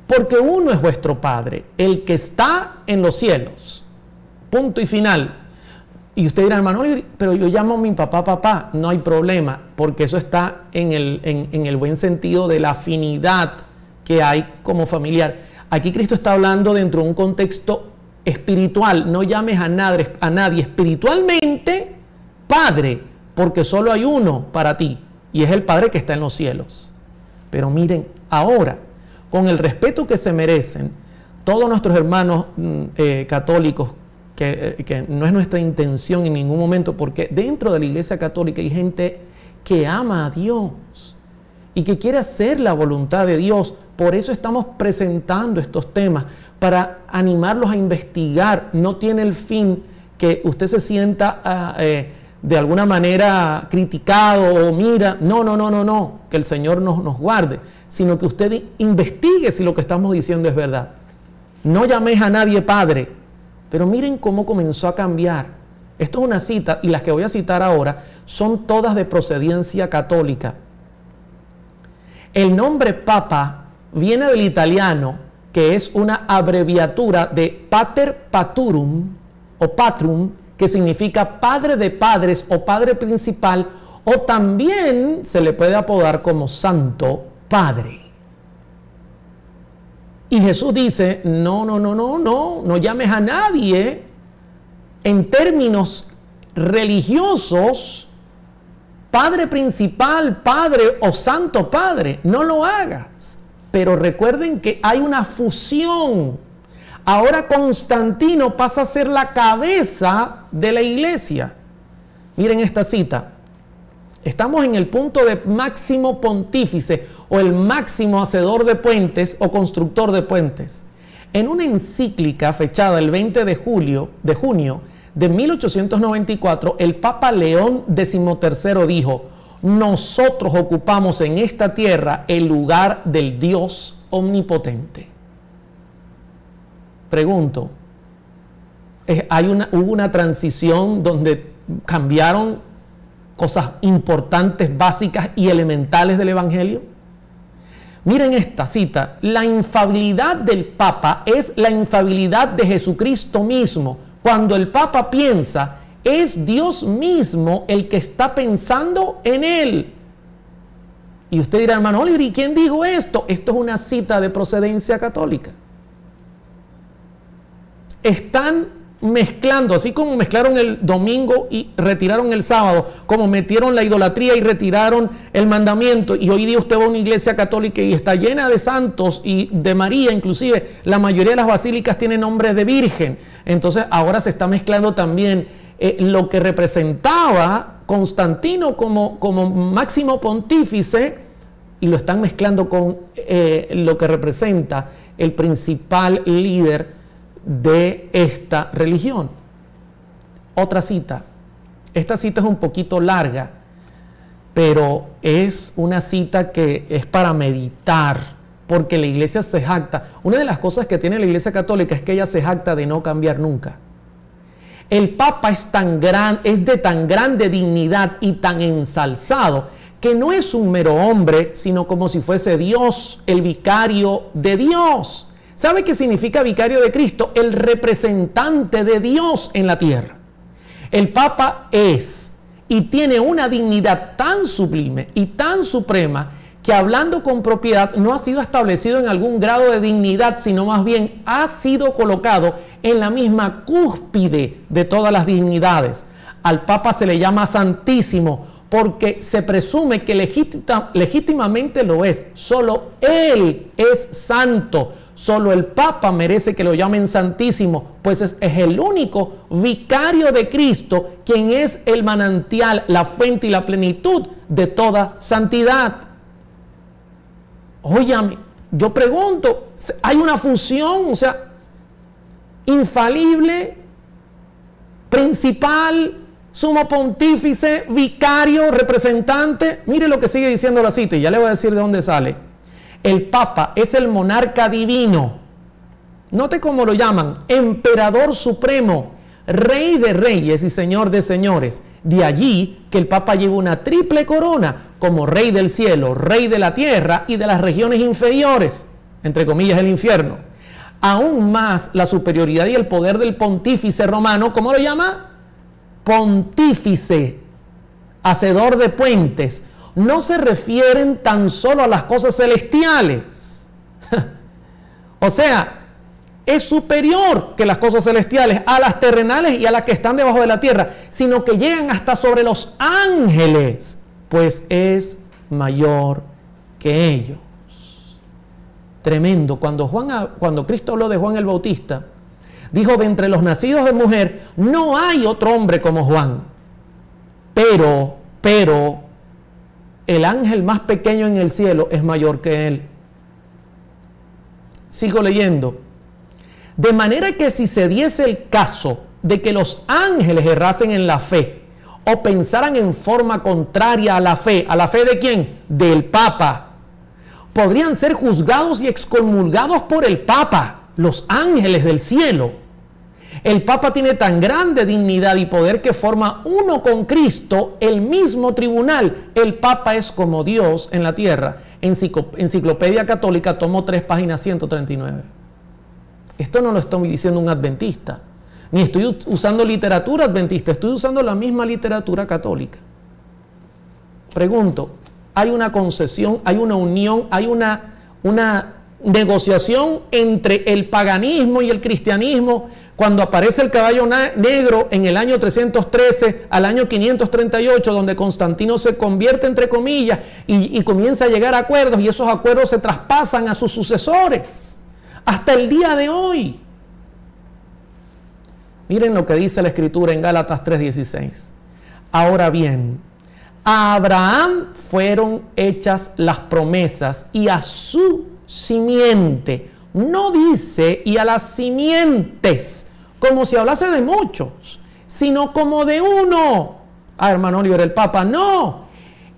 porque uno es vuestro Padre, el que está en los cielos. Punto y final. Y usted dirá: hermano, pero yo llamo a mi papá papá. No hay problema, porque eso está en el buen sentido de la afinidad que hay como familiar. Aquí Cristo está hablando dentro de un contexto espiritual. No llames a nadie espiritualmente Padre, porque solo hay uno para ti, y es el Padre que está en los cielos. Pero miren, ahora, con el respeto que se merecen todos nuestros hermanos católicos, que no es nuestra intención en ningún momento, porque dentro de la Iglesia Católica hay gente que ama a Dios y que quiere hacer la voluntad de Dios. Por eso estamos presentando estos temas, para animarlos a investigar. No tiene el fin que usted se sienta de alguna manera criticado o mira, no, que el Señor nos guarde, sino que usted investigue si lo que estamos diciendo es verdad. No llaméis a nadie Padre. Pero miren cómo comenzó a cambiar. Esto es una cita, y las que voy a citar ahora son todas de procedencia católica. El nombre Papa viene del italiano, que es una abreviatura de Pater Paturum o Patrum, que significa padre de padres o padre principal, o también se le puede apodar como Santo Padre. Y Jesús dice: no llames a nadie en términos religiosos Padre principal, Padre o Santo Padre. No lo hagas. Pero recuerden que hay una fusión. Ahora Constantino pasa a ser la cabeza de la iglesia. Miren esta cita. Estamos en el punto de máximo pontífice o el máximo hacedor de puentes o constructor de puentes. En una encíclica fechada el 20 de junio de 1894, el Papa León XIII dijo: nosotros ocupamos en esta tierra el lugar del Dios omnipotente. Pregunto, ¿hubo una transición donde cambiaron cosas importantes, básicas y elementales del Evangelio? Miren esta cita: la infalibilidad del Papa es la infalibilidad de Jesucristo mismo. Cuando el Papa piensa, es Dios mismo el que está pensando en él. Y usted dirá, hermano Oliver, ¿y quién dijo esto? Esto es una cita de procedencia católica. Están mezclando, así como mezclaron el domingo y retiraron el sábado, como metieron la idolatría y retiraron el mandamiento, y hoy día usted va a una iglesia católica y está llena de santos y de María, inclusive la mayoría de las basílicas tienen nombre de virgen. Entonces ahora se está mezclando también lo que representaba Constantino como máximo pontífice, y lo están mezclando con lo que representa el principal líder de esta religión. Otra cita. Esta cita es un poquito larga, pero es una cita que es para meditar, porque la iglesia se jacta. Una de las cosas que tiene la iglesia católica es que ella se jacta de no cambiar nunca. El Papa es de tan grande dignidad y tan ensalzado que no es un mero hombre, sino como si fuese Dios, el vicario de Dios. ¿Sabe qué significa vicario de Cristo? El representante de Dios en la tierra. El Papa es y tiene una dignidad tan sublime y tan suprema que, hablando con propiedad, no ha sido establecido en algún grado de dignidad, sino más bien ha sido colocado en la misma cúspide de todas las dignidades. Al Papa se le llama Santísimo porque se presume que legítimamente lo es. Solo Él es santo. Solo el Papa merece que lo llamen Santísimo, pues es el único vicario de Cristo, quien es el manantial, la fuente y la plenitud de toda santidad. Óyame, yo pregunto, ¿hay una fusión? O sea, infalible, principal, sumo pontífice, vicario, representante. Mire lo que sigue diciendo la cita, y ya le voy a decir de dónde sale. El Papa es el monarca divino. Note cómo lo llaman: emperador supremo, rey de reyes y señor de señores. De allí que el Papa lleva una triple corona como rey del cielo, rey de la tierra y de las regiones inferiores, entre comillas el infierno. Aún más la superioridad y el poder del pontífice romano, ¿cómo lo llama? Pontífice, hacedor de puentes. No se refieren tan solo a las cosas celestiales. O sea, es superior que las cosas celestiales a las terrenales y a las que están debajo de la tierra, sino que llegan hasta sobre los ángeles, pues es mayor que ellos. Tremendo. Cuando Cristo habló de Juan el Bautista, dijo: de entre los nacidos de mujer no hay otro hombre como Juan, pero el ángel más pequeño en el cielo es mayor que él. Sigo leyendo. De manera que si se diese el caso de que los ángeles errasen en la fe o pensaran en forma contraria a la fe ¿de quién? Del Papa, podrían ser juzgados y excomulgados por el Papa, los ángeles del cielo. El Papa tiene tan grande dignidad y poder que forma uno con Cristo el mismo tribunal. El Papa es como Dios en la tierra. Enciclopedia Católica, tomo 3, página 139. Esto no lo estoy diciendo un adventista, ni estoy usando literatura adventista, estoy usando la misma literatura católica. Pregunto, ¿hay una concesión, hay una unión, hay una negociación entre el paganismo y el cristianismo, cuando aparece el caballo negro en el año 313 al año 538, donde Constantino se convierte, entre comillas, y comienza a llegar a acuerdos, y esos acuerdos se traspasan a sus sucesores hasta el día de hoy. Miren lo que dice la Escritura en Gálatas 3:16. Ahora bien, a Abraham fueron hechas las promesas y a su simiente. No dice y a las simientes, como si hablase de muchos, sino como de uno. Hermano Oliver, el Papa, no.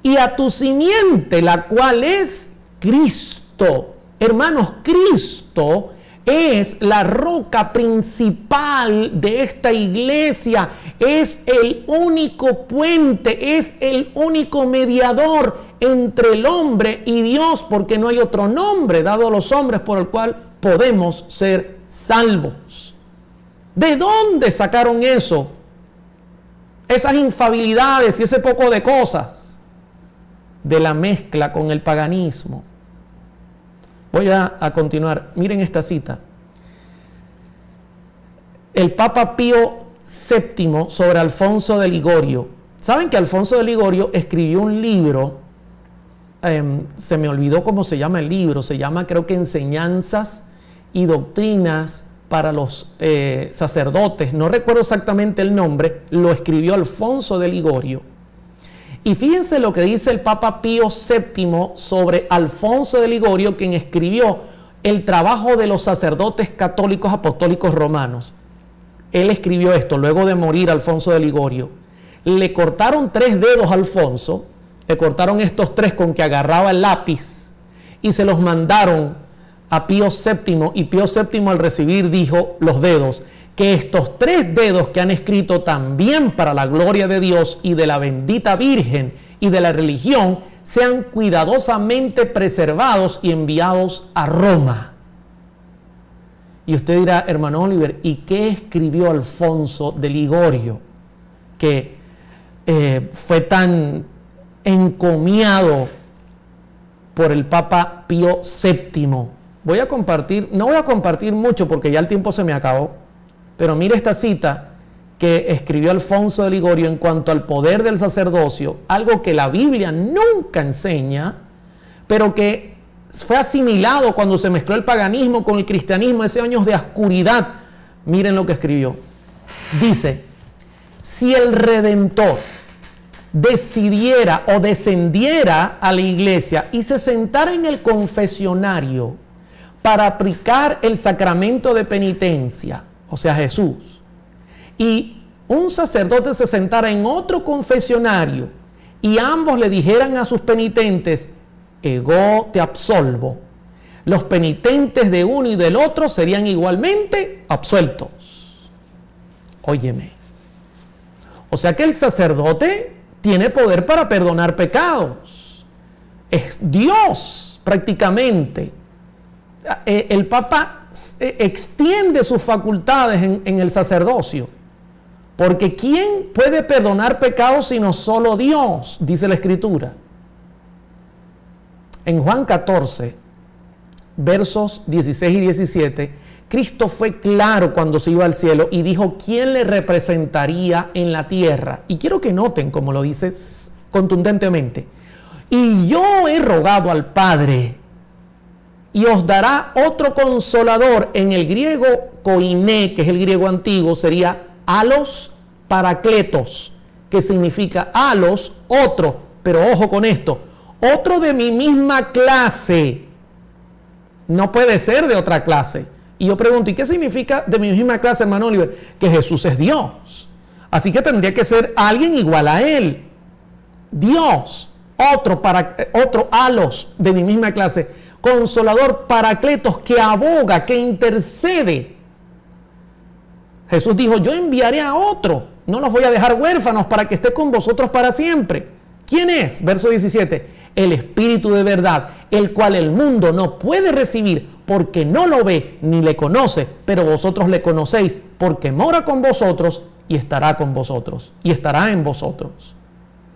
Y a tu simiente, la cual es Cristo. Hermanos, Cristo es la roca principal de esta iglesia, es el único puente, es el único mediador entre el hombre y Dios, porque no hay otro nombre dado a los hombres por el cual podemos ser salvos. ¿De dónde sacaron eso? Esas infabilidades y ese poco de cosas. De la mezcla con el paganismo. Voy a continuar. Miren esta cita. El Papa Pío VII sobre Alfonso de Ligorio. ¿Saben que Alfonso de Ligorio escribió un libro? Se me olvidó cómo se llama el libro. Se llama, creo que, Enseñanzas y Doctrinas para los sacerdotes. No recuerdo exactamente el nombre. Lo escribió Alfonso de Ligorio. Y fíjense lo que dice el Papa Pío VII sobre Alfonso de Ligorio, quien escribió el trabajo de los sacerdotes católicos apostólicos romanos. Él escribió esto luego de morir Alfonso de Ligorio. Le cortaron 3 dedos a Alfonso, le cortaron estos 3 con que agarraba el lápiz y se los mandaron a Pío VII, y Pío VII al recibir dijo los dedos, que estos 3 dedos que han escrito también para la gloria de Dios y de la bendita Virgen y de la religión sean cuidadosamente preservados y enviados a Roma. Y usted dirá, hermano Oliver, ¿y qué escribió Alfonso de Ligorio que fue tan encomiado por el Papa Pío VII? Voy a compartir, no voy a compartir mucho porque ya el tiempo se me acabó, pero mire esta cita que escribió Alfonso de Ligorio en cuanto al poder del sacerdocio, algo que la Biblia nunca enseña, pero que fue asimilado cuando se mezcló el paganismo con el cristianismo, ese años de oscuridad. Miren lo que escribió. Dice, si el Redentor decidiera o descendiera a la iglesia y se sentara en el confesionario para aplicar el sacramento de penitencia, o sea, Jesús, y un sacerdote se sentara en otro confesionario y ambos le dijeran a sus penitentes, ego te absolvo, los penitentes de uno y del otro serían igualmente absueltos. Óyeme. O sea que el sacerdote tiene poder para perdonar pecados. Es Dios prácticamente. El Papa extiende sus facultades en el sacerdocio, porque ¿quién puede perdonar pecados sino solo Dios? Dice la Escritura. En Juan 14, versos 16 y 17, Cristo fue claro cuando se iba al cielo y dijo quién le representaría en la tierra. Y quiero que noten cómo lo dice contundentemente. Y yo he rogado al Padre, y os dará otro consolador. En el griego koiné, que es el griego antiguo, sería alos parakletos, que significa alos, otro, pero ojo con esto, otro de mi misma clase. No puede ser de otra clase. Y yo pregunto, ¿y qué significa de mi misma clase, hermano Oliver? Que Jesús es Dios. Así que tendría que ser alguien igual a Él. Dios, otro alos de mi misma clase. Consolador, paracletos, que aboga, que intercede. Jesús dijo, yo enviaré a otro, no los voy a dejar huérfanos para que esté con vosotros para siempre. ¿Quién es? Verso 17, el Espíritu de verdad, el cual el mundo no puede recibir porque no lo ve ni le conoce, pero vosotros le conocéis porque mora con vosotros y estará con vosotros y estará en vosotros.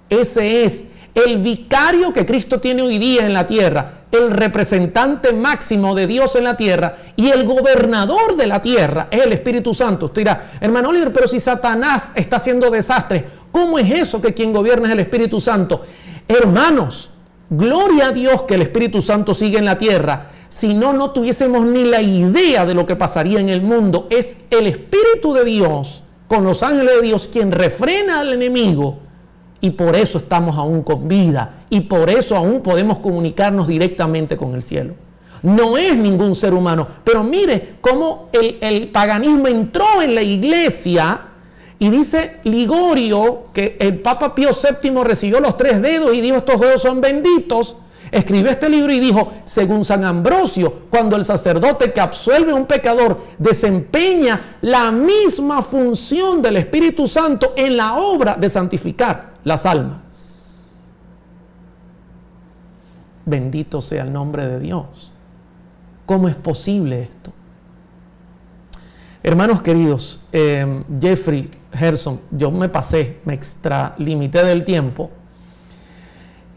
Ese es el vicario que Cristo tiene hoy día en la tierra, el representante máximo de Dios en la tierra y el gobernador de la tierra es el Espíritu Santo. Usted dirá, hermano Oliver, pero si Satanás está haciendo desastres, ¿cómo es eso que quien gobierna es el Espíritu Santo? Hermanos, gloria a Dios que el Espíritu Santo sigue en la tierra. Si no, no tuviésemos ni la idea de lo que pasaría en el mundo. Es el Espíritu de Dios, con los ángeles de Dios, quien refrena al enemigo. Y por eso estamos aún con vida. Y por eso aún podemos comunicarnos directamente con el cielo. No es ningún ser humano. Pero mire cómo el paganismo entró en la iglesia. Y dice Ligorio que el Papa Pío VII recibió los 3 dedos y dijo: estos dedos son benditos. Escribió este libro y dijo, según San Ambrosio, cuando el sacerdote que absuelve a un pecador desempeña la misma función del Espíritu Santo en la obra de santificar las almas. Bendito sea el nombre de Dios. ¿Cómo es posible esto? Hermanos queridos, Jeffrey, Gerson, yo me pasé, me extralimité del tiempo.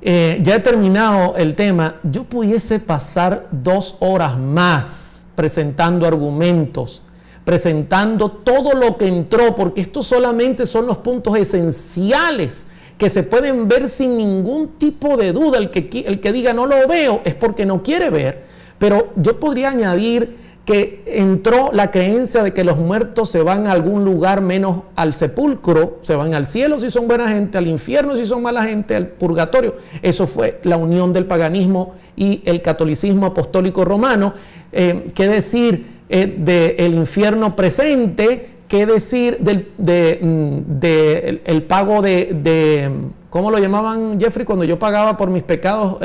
Ya he terminado el tema. Yo pudiese pasar 2 horas más presentando argumentos, presentando todo lo que entró, porque estos solamente son los puntos esenciales que se pueden ver sin ningún tipo de duda. El que diga no lo veo es porque no quiere ver. Pero yo podría añadir que entró la creencia de que los muertos se van a algún lugar menos al sepulcro, se van al cielo si son buena gente, al infierno si son mala gente, al purgatorio. Eso fue la unión del paganismo y el catolicismo apostólico romano. ¿Qué decir del infierno presente? ¿Qué decir el pago ¿cómo lo llamaban, Jeffrey, cuando yo pagaba por mis pecados?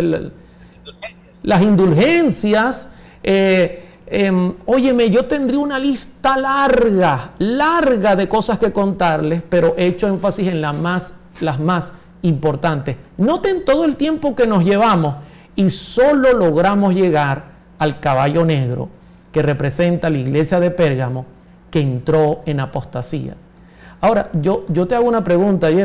Las indulgencias. Óyeme, yo tendría una lista larga de cosas que contarles, pero he hecho énfasis en las más importantes. Noten todo el tiempo que nos llevamos y solo logramos llegar al caballo negro que representa la iglesia de Pérgamo, que entró en apostasía. Ahora, yo te hago una pregunta, Jeff.